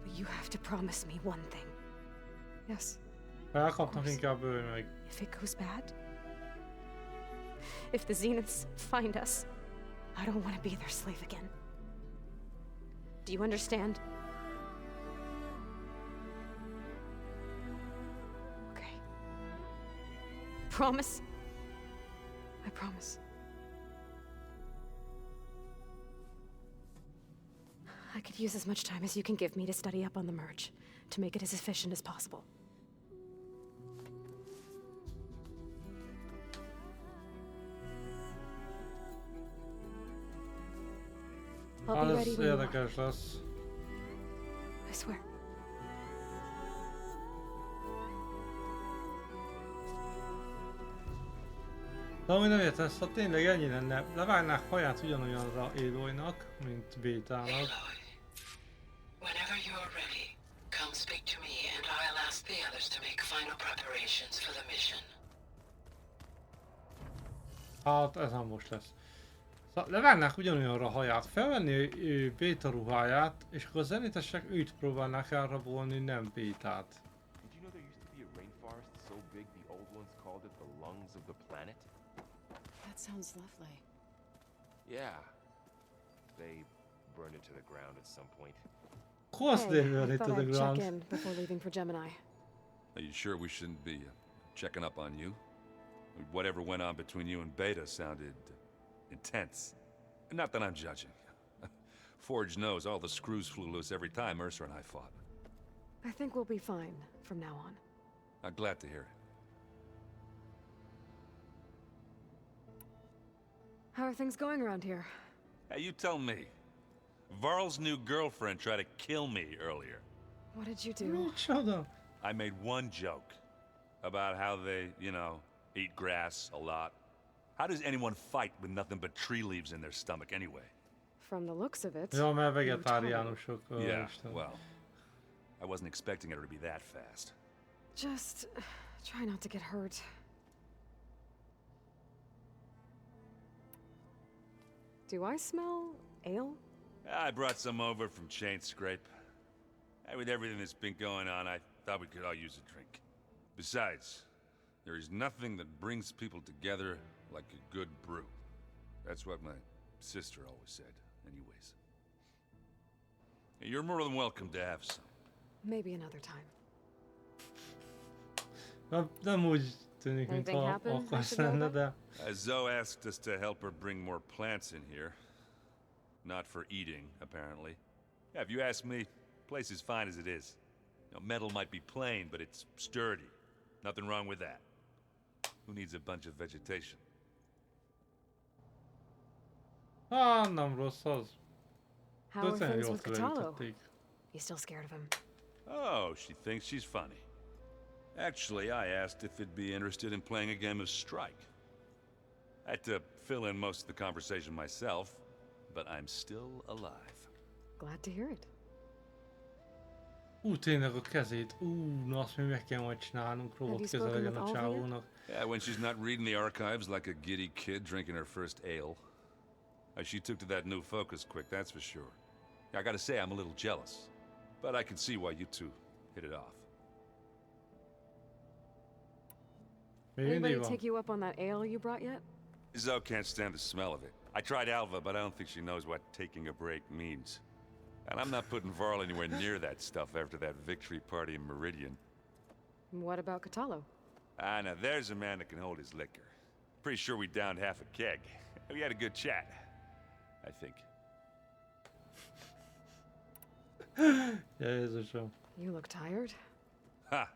But you have to promise me one thing. Yes. Elkapnak, inkább ölj meg. If it goes bad, if the Zeniths find us, I don't want to be their slave again. Do you understand? Okay. Promise? I promise. I could use as much time as you can give me to study up on the merge, to make it as efficient as possible. I'll be ready Az when you are. érdekes lesz. I swear. De ami nem értem, ha tényleg ennyi lenne, levágnák haját ugyanolyanra Aloynak, mint Bétának. Aloy, whenever you are ready, come speak to me and I'll ask the others to make final preparations for the mission. Hát ez nem most lesz. Szóval levágnák ugyanolyanra haját, felvenni Béta ruháját, és akkor a zenitesek őt próbálnák elrabolni, nem Bétát. Did you know there used to be a rainforest so big the old ones called it the lungs of the planet? That sounds lovely. Yeah. They burned it to the ground at some point. Of course they burned I it to thought the I'd check ground. in before leaving for Gemini. Are you sure we shouldn't be checking up on you? Whatever went on between you and Beta sounded intense. Not that I'm judging. Forge knows all the screws flew loose every time Mercer and I fought. I think we'll be fine from now on. I'm glad to hear it. How are things going around here? Hey, you tell me. Varl's new girlfriend tried to kill me earlier. What did you do? Shut up. I made one joke about how they, you know, eat grass a lot. How does anyone fight with nothing but tree leaves in their stomach anyway? From the looks of it. Ja, mert vegetáriánusok. Yeah, Isten. well, I wasn't expecting her to be that fast. Just try not to get hurt. Do I smell ale? I brought some over from Chain Scrape. With everything that's been going on, I thought we could all use a drink. Besides, there is nothing that brings people together like a good brew. That's what my sister always said, anyways. You're more than welcome to have some. Maybe another time. Nem úgy tűnik, Anything mintha happen akarsz after lenne, that? de... Zoe asked us to help her bring more plants in here. Not for eating, apparently. Yeah, if you ask me, place is fine as it is. You know, metal might be plain, but it's sturdy. Nothing wrong with that. Who needs a bunch of vegetation? Nem rossz az. How are Tényleg things jól with Katalo? felépítették. You still scared of him? Oh, she thinks she's funny. Actually, I asked if it'd be interested in playing a game of Strike. I had to fill in most of the conversation myself, but I'm still alive. Glad to hear it. Tényleg a kezét. Na azt még meg kell majd csinálnunk, robot keze spoken legyen with a Alva csávónak. Yeah, when she's not reading the archives like a giddy kid drinking her first ale. She took to that new focus quick, that's for sure. I gotta say, I'm a little jealous. But I can see why you two hit it off. Még Anybody mindig van. take you up on that ale you brought yet? Zoe can't stand the smell of it. I tried Alva, but I don't think she knows what taking a break means. And I'm not putting Varl anywhere near that stuff after that victory party in Meridian. What about Katalo? Now there's a man that can hold his liquor. Pretty sure we downed half a keg. We had a good chat, I think. Jézusom. You look tired. Ha!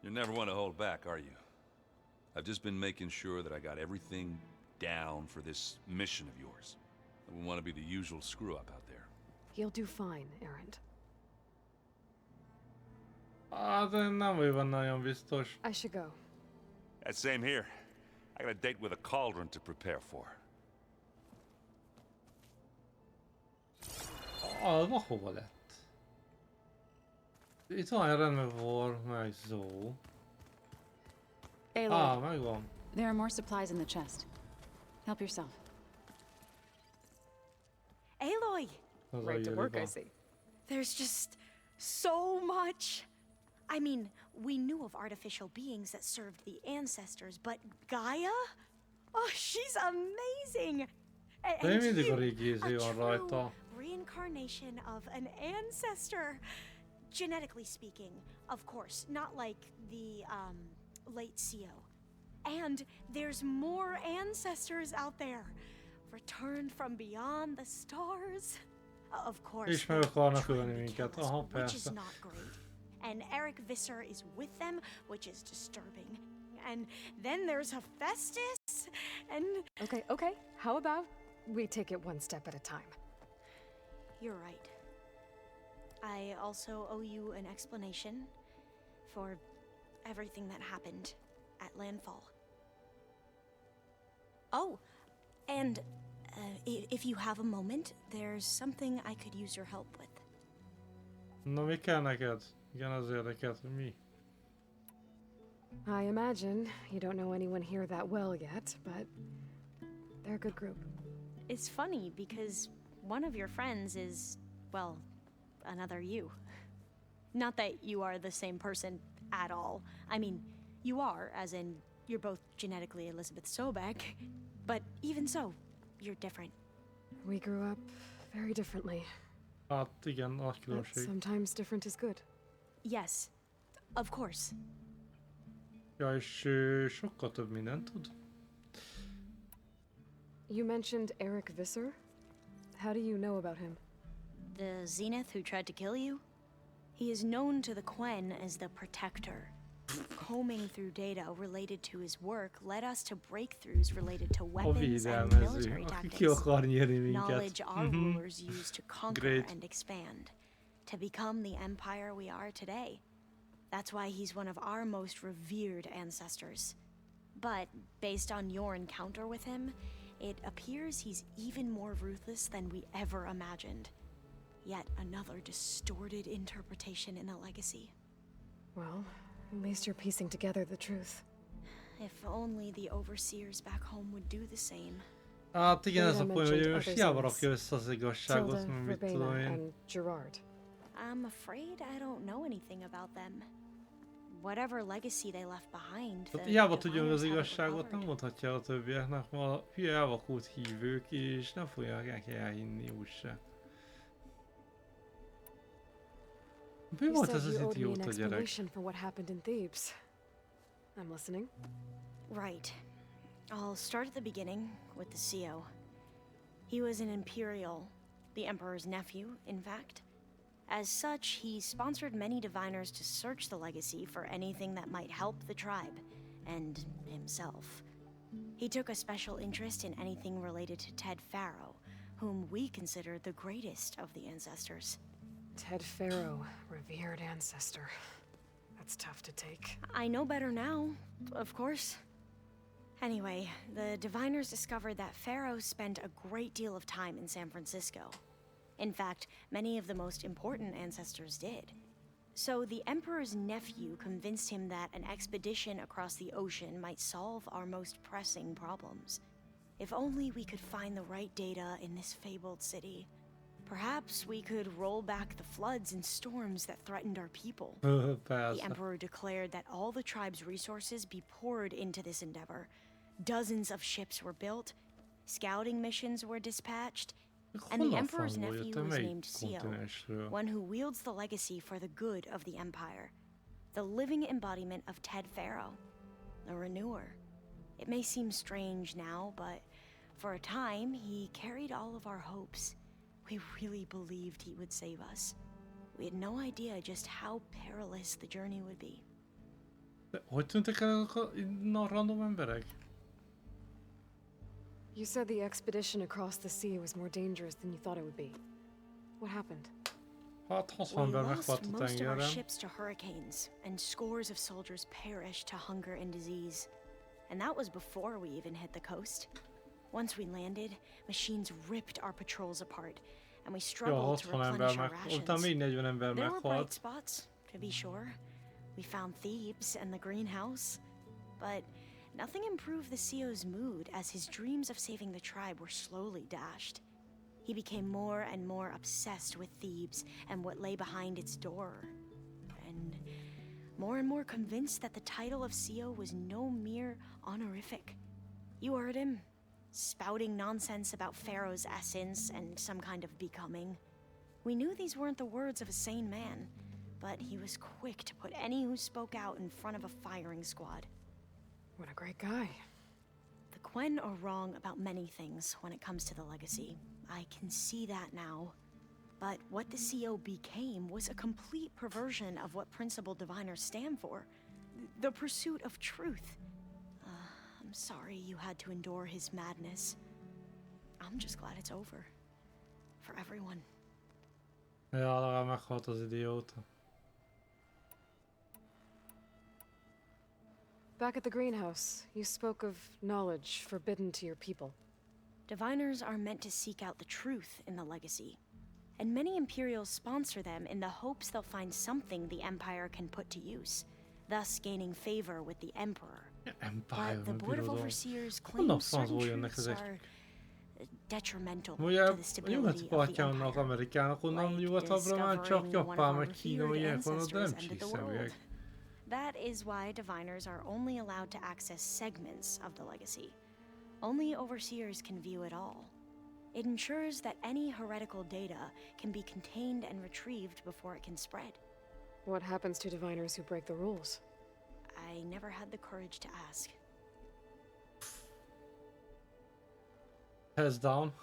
You're never one to hold back, are you? I've just been making sure that I got everything down for this mission of yours. I wouldn't want to be the usual screw-up out there. You'll do fine, Errand. De nem vagy benne olyan biztos. I should go. That same here. I got a date with a cauldron to prepare for. Alva hova lett? Itt van rendben Var, meg Zoe. Aloy, Megvan. there are more supplies in the chest. Help yourself. Aloy! Az Right to work, I Jöliba. see. There's just so much. I mean, we knew of artificial beings that served the ancestors, but Gaia? Oh, she's amazing! De még mindig a you, régi izé a van true rajta. reincarnation of an ancestor. Genetically speaking, of course, not like the, late CO. And there's more ancestors out there, returned from beyond the stars. Of course. És meg they're akarnak trying ölni to minket. kill us, Aha, which is persze. not great. And Eric Visser is with them, which is disturbing. And then there's Hephaestus, and... Okay. How about we take it one step at a time? You're right. I also owe you an explanation for everything that happened at landfall. Oh, and if you have a moment, there's something I could use your help with. Na mi kell neked? Igen, az érdekelt, hogy mi? I imagine you don't know anyone here that well yet, but they're a good group. It's funny because one of your friends is, well, another you. Not that you are the same person at all. I mean, you are, as in, you're both genetically Elizabeth Sobeck, but even so, you're different. We grew up very differently. Hát igen, nagy But különbség. sometimes different is good. Yes, of course. Ja, és sokkal több mindent tud. You mentioned Eric Visser? How do you know about him? The Zenith who tried to kill you? He is known to the Quen as the Protector. Combing through data related to his work led us to breakthroughs related to A weapons and védelmező, military aki ki tactics. akar nyerni minket. Knowledge our rulers used to conquer Great. and expand, to become the empire we are today. That's why he's one of our most revered ancestors. But based on your encounter with him, it appears he's even more ruthless than we ever imagined. Yet another distorted interpretation in the legacy. Well, at least you're piecing together the truth. If only the overseers back home would do the same. Hát igen, ez a Data poén, hogy ő mentioned most other hiába Zeniths. rakja össze az igazságot, Tilda, mert mit tudom Verbena, én. and Gerard. I'm afraid I don't know anything about them. Whatever legacy they left behind, Tehát the hiába tudja meg az diviners haven't igazságot, nem recovered. mondhatja a többieknek, ma a hülye elvakult hívők, és nem fogják elhinni úgyse. Mi You volt said ez az you owed me an idióta gyerek? explanation for what happened in Thebes. I'm listening. Right. I'll start at the beginning with the CO. He was an Imperial, the Emperor's nephew, in fact. As such, he sponsored many diviners to search the legacy for anything that might help the tribe, and himself. He took a special interest in anything related to Ted Farrow, whom we consider the greatest of the ancestors. Ted Farrow, revered ancestor. That's tough to take. I know better now, of course. Anyway, the diviners discovered that Pharaoh spent a great deal of time in San Francisco. In fact, many of the most important ancestors did. So the Emperor's nephew convinced him that an expedition across the ocean might solve our most pressing problems. If only we could find the right data in this fabled city. Perhaps we could roll back the floods and storms that threatened our people. The Persze. Emperor declared that all the tribe's resources be poured into this endeavor. Dozens of ships were built, scouting missions were dispatched, and the Honnan Emperor's fangból nephew jöttem, was melyik named Sio, kontinensről? one who wields the legacy for the good of the Empire. The living embodiment of Ted Farrow, a renewer. It may seem strange now, but for a time, he carried all of our hopes. We really believed he would save us. We had no idea just how perilous the journey would be. De hogy tűntek el azok a random emberek? You said the expedition across the sea was more dangerous than you thought it would be. What happened? Hát 60 We ember lost meghalt a most of our tengeren. ships to hurricanes, and scores of soldiers perished to hunger and disease. And that was before we even hit the coast. Once we landed, machines ripped our patrols apart, and we Ja, struggled to 60 ember replenish our meghalt. Utána még rations. 40 ember There were bright meghalt. spots, to be sure. We found Thebes and the greenhouse, but nothing improved the CEO's mood as his dreams of saving the tribe were slowly dashed. He became more and more obsessed with Thebes and what lay behind its door, and more convinced that the title of CEO was no mere honorific. You heard him, spouting nonsense about Pharaoh's essence and some kind of becoming. We knew these weren't the words of a sane man, but he was quick to put any who spoke out in front of a firing squad. What a great guy. The Quen are wrong about many things when it comes to the legacy. I can see that now. But what the CO became was a complete perversion of what principal diviners stand for. The pursuit of truth. I'm sorry you had to endure his madness. I'm just glad it's over. For everyone. Ja, legalább meghalt az idióta. Back at the greenhouse, you spoke of knowledge forbidden to your people. Diviners are meant to seek out the truth in the legacy. And many Imperials sponsor them in the hopes they'll find something the Empire can put to use, thus gaining favor with the Emperor. But the Board of Overseers claims certain truths are detrimental to the stability of the Empire, like discovering one of our revered ancestors ended the world. That is why Diviners are only allowed to access segments of the legacy. Only Overseers can view it all. It ensures that any heretical data can be contained and retrieved before it can spread. What happens to Diviners who break the rules? I never had the courage to ask. Heads down.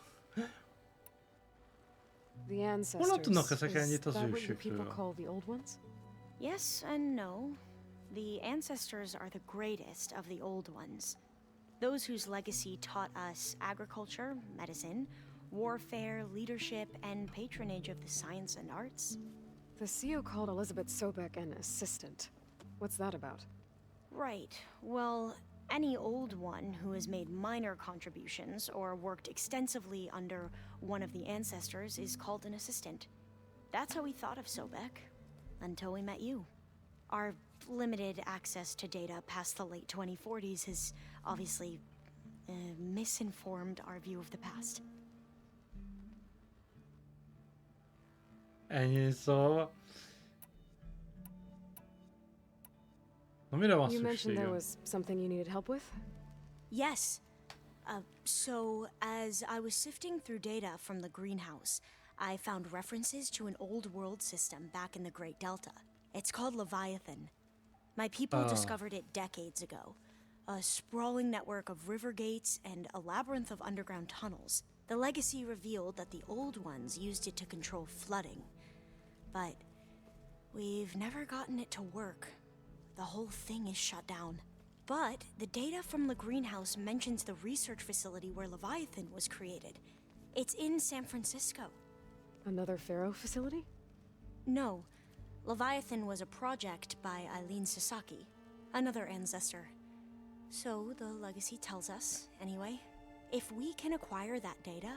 The ancestors. Honnan tudnak ezek ennyit Is az that what your people ősökről? call the old ones? Yes and no. The ancestors are the greatest of the old ones. Those whose legacy taught us agriculture, medicine, warfare, leadership, and patronage of the science and arts. The CO called Elizabeth Sobek an assistant. What's that about? Right. Well, any old one who has made minor contributions or worked extensively under one of the ancestors is called an assistant. That's how we thought of Sobek, until we met you. Our limited access to data past the late 2040s has obviously misinformed our view of the past. Ennyi szóval. Na mire van You mentioned there szükségem? was something you needed help with? Yes. So, as I was sifting through data from the greenhouse, I found references to an old world system back in the Great Delta. It's called Leviathan. My people discovered it decades ago. A sprawling network of river gates and a labyrinth of underground tunnels. The legacy revealed that the old ones used it to control flooding. But we've never gotten it to work. The whole thing is shut down. But the data from the greenhouse mentions the research facility where Leviathan was created. It's in San Francisco. Another Pharaoh facility? No. Leviathan was a project by Eileen Sasaki, another ancestor. So the legacy tells us, anyway, if we can acquire that data,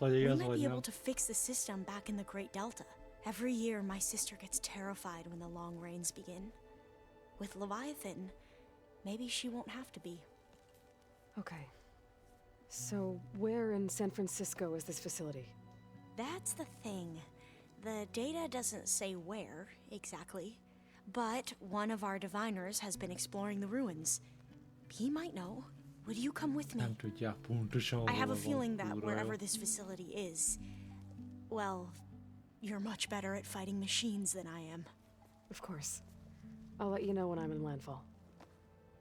we might be able to fix the system back in the Great Delta. Every year, my sister gets terrified when the long rains begin. With Leviathan, maybe she won't have to be. Okay. So, where in San Francisco is this facility? That's the thing. The data doesn't say where, exactly. But one of our diviners has been exploring the ruins. He might know. Would you come with me? I have a feeling that wherever this facility is, well, you're much better at fighting machines than I am. Of course. I'll let you know when I'm in landfall.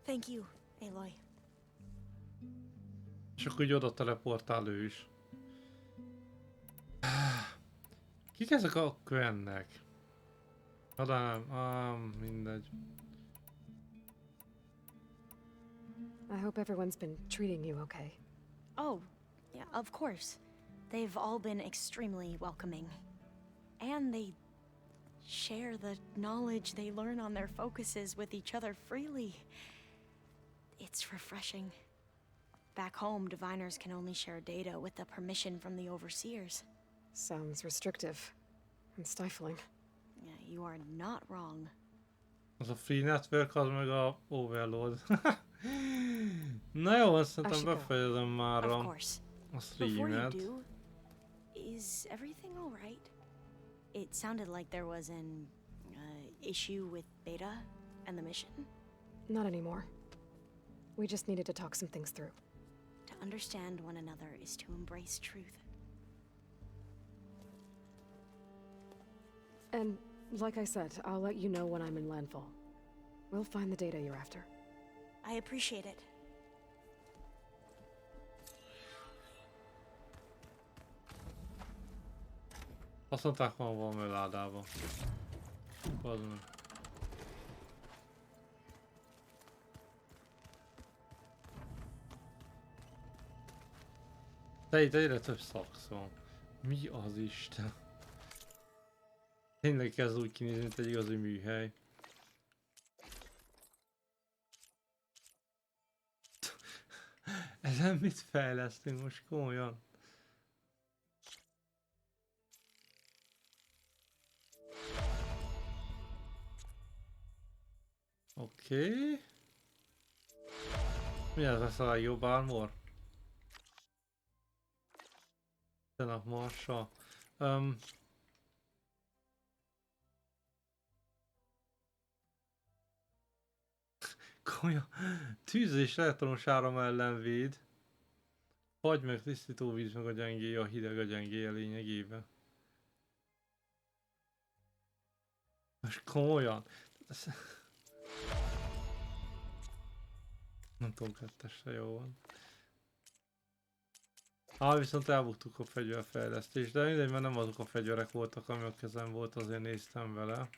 Thank you, Aloy. És akkor így oda teleportál ő is. Kik ezek a Quennek? Nem, mindegy. I hope everyone's been treating you okay. Oh, yeah, of course. They've all been extremely welcoming. And they share the knowledge they learn on their focuses with each other freely. It's refreshing. Back home, diviners can only share data with the permission from the overseers. Sounds restrictive and stifling. Yeah, you are not wrong. Az a Free Network, az meg a Overlord. Na jó, azt szerintem befejezem már a streamet. Is everything all right? It sounded like there was an issue with Beta and the mission. Not anymore. We just needed to talk some things through. To understand one another is to embrace truth. And like I said, I'll let you know when I'm in landfall. We'll find the data you're after. I appreciate it. Azt mondták, van valami ládában. Bazd meg. De itt egyre több szax van. Mi az Isten? Tényleg kezd úgy kinézni, mint egy igazi műhely. Ezen mit fejlesztünk most komolyan? Oké. Mi ez lesz a legjobb armor? Tenak marsa. Komolyan. Tűz és elektromos áram ellen véd. Fagy meg tisztító víz meg a gyengéje, a hideg a gyengéje lényegében. Most komolyan. Nem tudom, kettesre jó van. Viszont elbuktuk a fegyverfejlesztést, de mindegy, mert nem azok a fegyverek voltak, ami a kezem volt, azért néztem vele.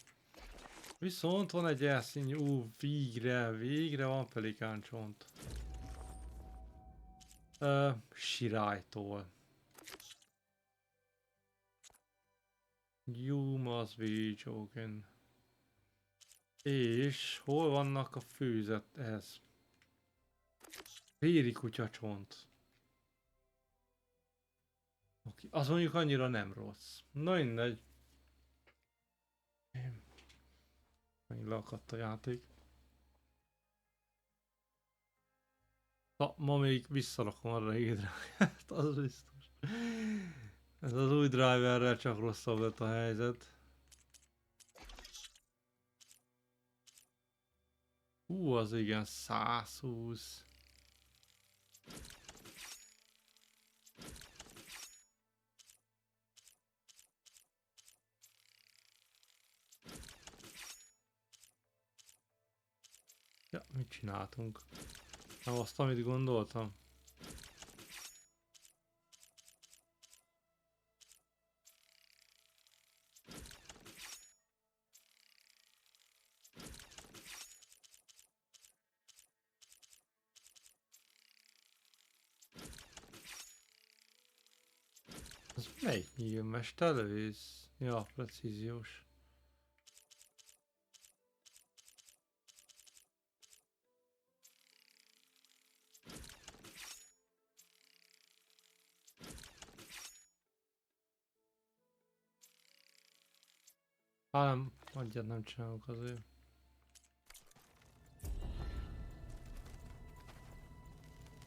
Viszont van egy elszínű, végre van pelikáncsont. Sirálytól. You must be joking. És hol vannak a főzet ez? Réri kutyacsont. Oké, az mondjuk annyira nem rossz. Na mindegy. Megint leakadt a játék. Na, ma még visszarakom arra a drive-t, az biztos. Ez az új driverrel csak rosszabb lett a helyzet. Az igen, 120. Ja, mit csináltunk? Nem azt, amit gondoltam. Ez melyik nyílmesterlővész? Ja, precíziós. Nem, adjad nem csinálok azért.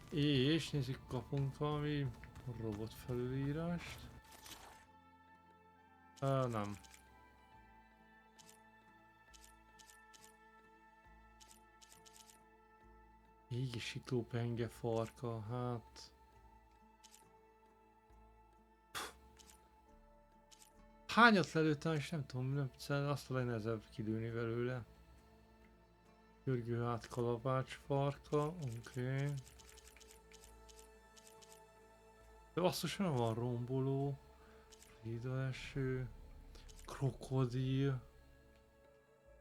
És nézzük, kapunk valami robot felülírást. Nem. Égi sikló penge farka, hát... Hányat lelőttem, és nem tudom, nem, azt a legnehezebb kilőni belőle. Görgő hát kalapács farka, oké. De basszus, nem van romboló, eső, krokodil,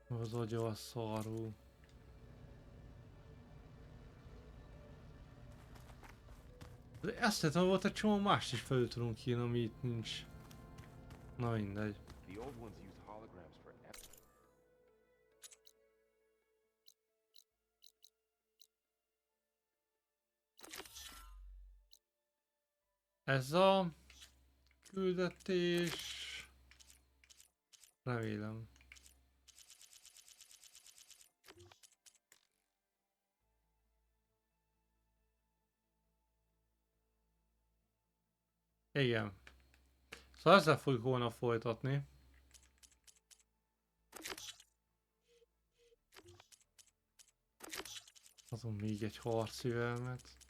meg az agya a szarú. De ezt hittem, volt egy csomó mást is felül tudunk írni, ami itt nincs. Na mindegy. Ez a küldetés... Remélem. Igen. Szóval ezzel fogjuk holnap folytatni. Azon még egy harcüvelmet.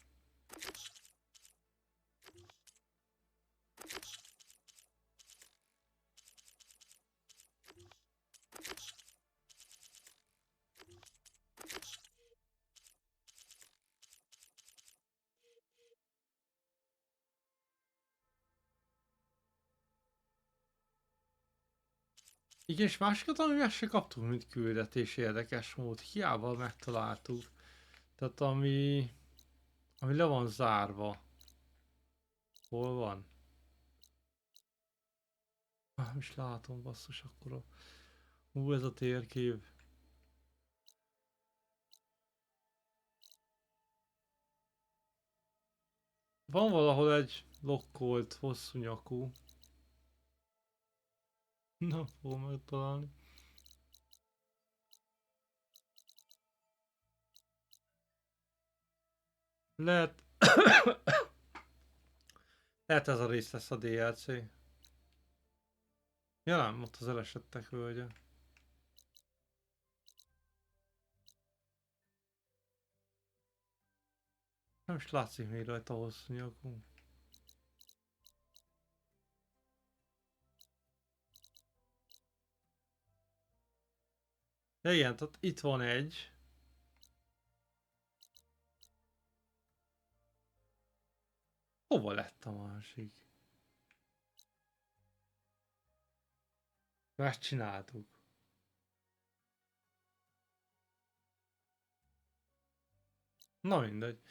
Igen, és másikat, ami meg se kaptunk, mint küldetés érdekes mód. Hiába megtaláltuk. Tehát ami le van zárva. Hol van? Nem is látom, basszus, akkor ez a térkép. Van valahol egy lokkolt, hosszú nyakú. Na, fogom megtalálni. Lehet... Lehet ez a rész lesz a DLC. Ja nem, ott az Elveszettek völgye. Nem is látszik még rajta hosszú nyakú. De igen, tehát itt van egy. Hova lett a másik? Megcsináltuk. Na mindegy.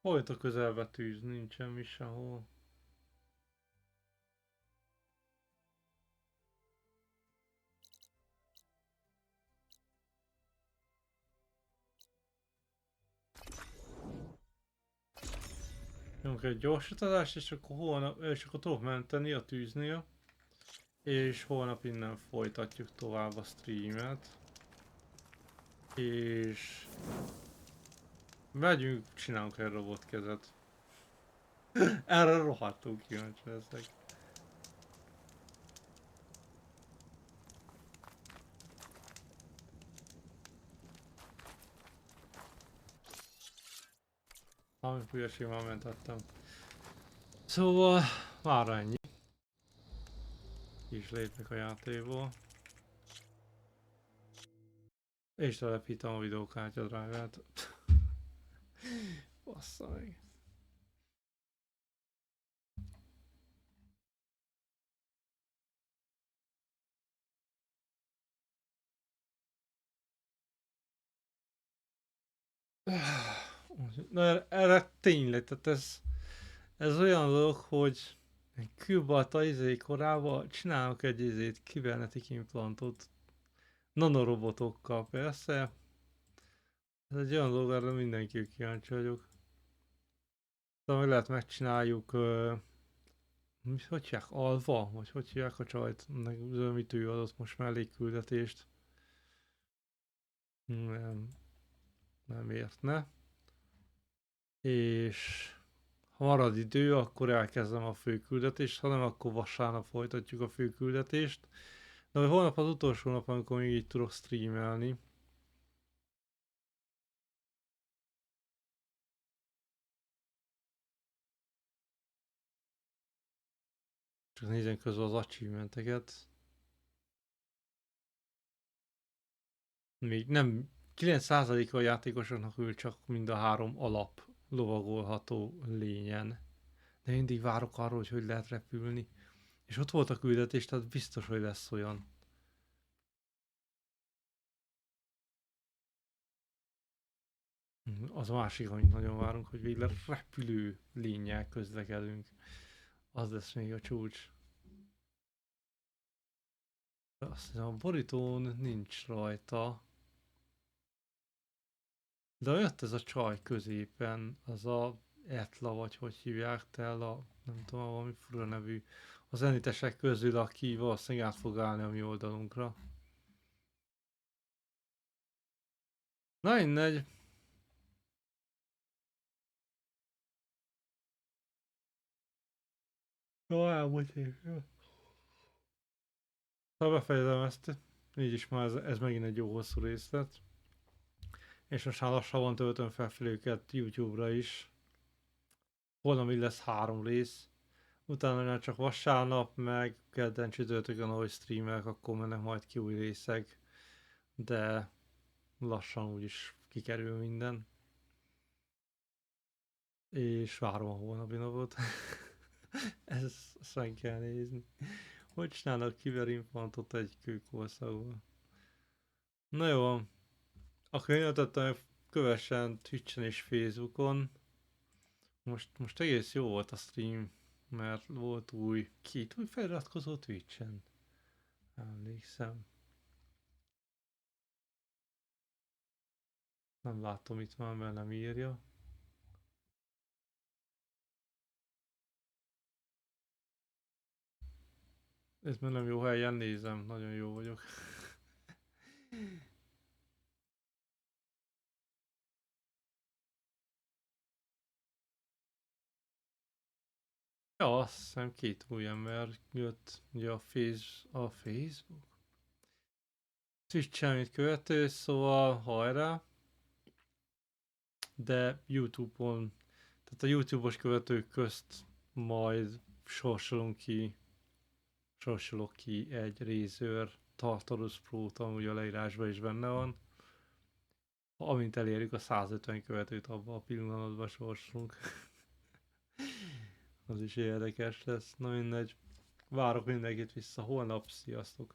Hol itt a közelbe tűz? Nincs semmi sehol. Nyomunk egy gyors utazást, és akkor holnap, és akkor tudok menteni a tűznél. És holnap innen folytatjuk tovább a streamet. És... megyünk, csinálunk egy robotkezet. Erre rohadtul kíváncsi leszek. Amit hülyeségben mentettem. Szóval, már ennyi. Ki is lépnek a játékból. És telepítem a videókártya drágát. Bassza meg. Na erre tényleg, tehát ez olyan dolog, hogy kőbalta korában csinálok egy kibernetik implantot nanorobotokkal, persze. Ez egy olyan dolog, erre mindenki kíváncsi vagyok. De meg lehet megcsináljuk, hogy hívják, Alva? Vagy hogy hívják a csajt? Mit ő adott most mellékküldetést? Nem értne. És ha marad idő, akkor elkezdem a főküldetést, ha nem, akkor vasárnap folytatjuk a főküldetést. De holnap az utolsó nap, amikor még így tudok streamelni. Csak nézem közben az achievementeket. Még nem 9%-a a játékosoknak ül csak mind a 3 alap lovagolható lényen. De mindig várok arra, hogy lehet repülni. És ott volt a küldetés, tehát biztos, hogy lesz olyan. Az a másik, amit nagyon várunk, hogy végre repülő lénnyel közlekedünk. Az lesz még a csúcs. Azt hiszem, a borítón nincs rajta. De jött ez a csaj középen, az a Etla, vagy hogy hívják, Tella, nem tudom, valami fura nevű. Az enitesek közül, aki valószínűleg át fog állni a mi oldalunkra. Na mindegy. Jó, elmúlt. Ha befejezem ezt, így is már ez megint egy jó hosszú rész lett. És most már lassan töltöm fel őket YouTube-ra is. Holnap így lesz 3 rész. Utána már csak vasárnap, meg kedden csütörtökön, ahogy streamelek, akkor mennek majd ki új részek. De lassan úgyis kikerül minden. És várom a holnapi napot. Ezt meg kell nézni. Hogy csinálnak kiberimplantot egy kőkorszakból? Na jó. Akkor én adottam, hogy kövessen Twitchen és Facebookon. Most egész jó volt a stream, mert volt két új feliratkozó Twitchen. Emlékszem. Nem látom itt már, mert nem írja. Ez már nem jó helyen nézem, nagyon jó vagyok. Ja, azt hiszem 2 új ember jött ugye a Facebook. Twitch-en, mint követő, szóval hajrá. De YouTube-on, tehát a YouTube-os követők közt majd sorsolok ki egy Razer Tartarus Pro-t, amúgy a leírásban is benne van. Amint elérjük a 150 követőt, abban a pillanatban sorsolunk. Az is érdekes lesz. Na mindegy. Várok mindenkit vissza holnap. Sziasztok!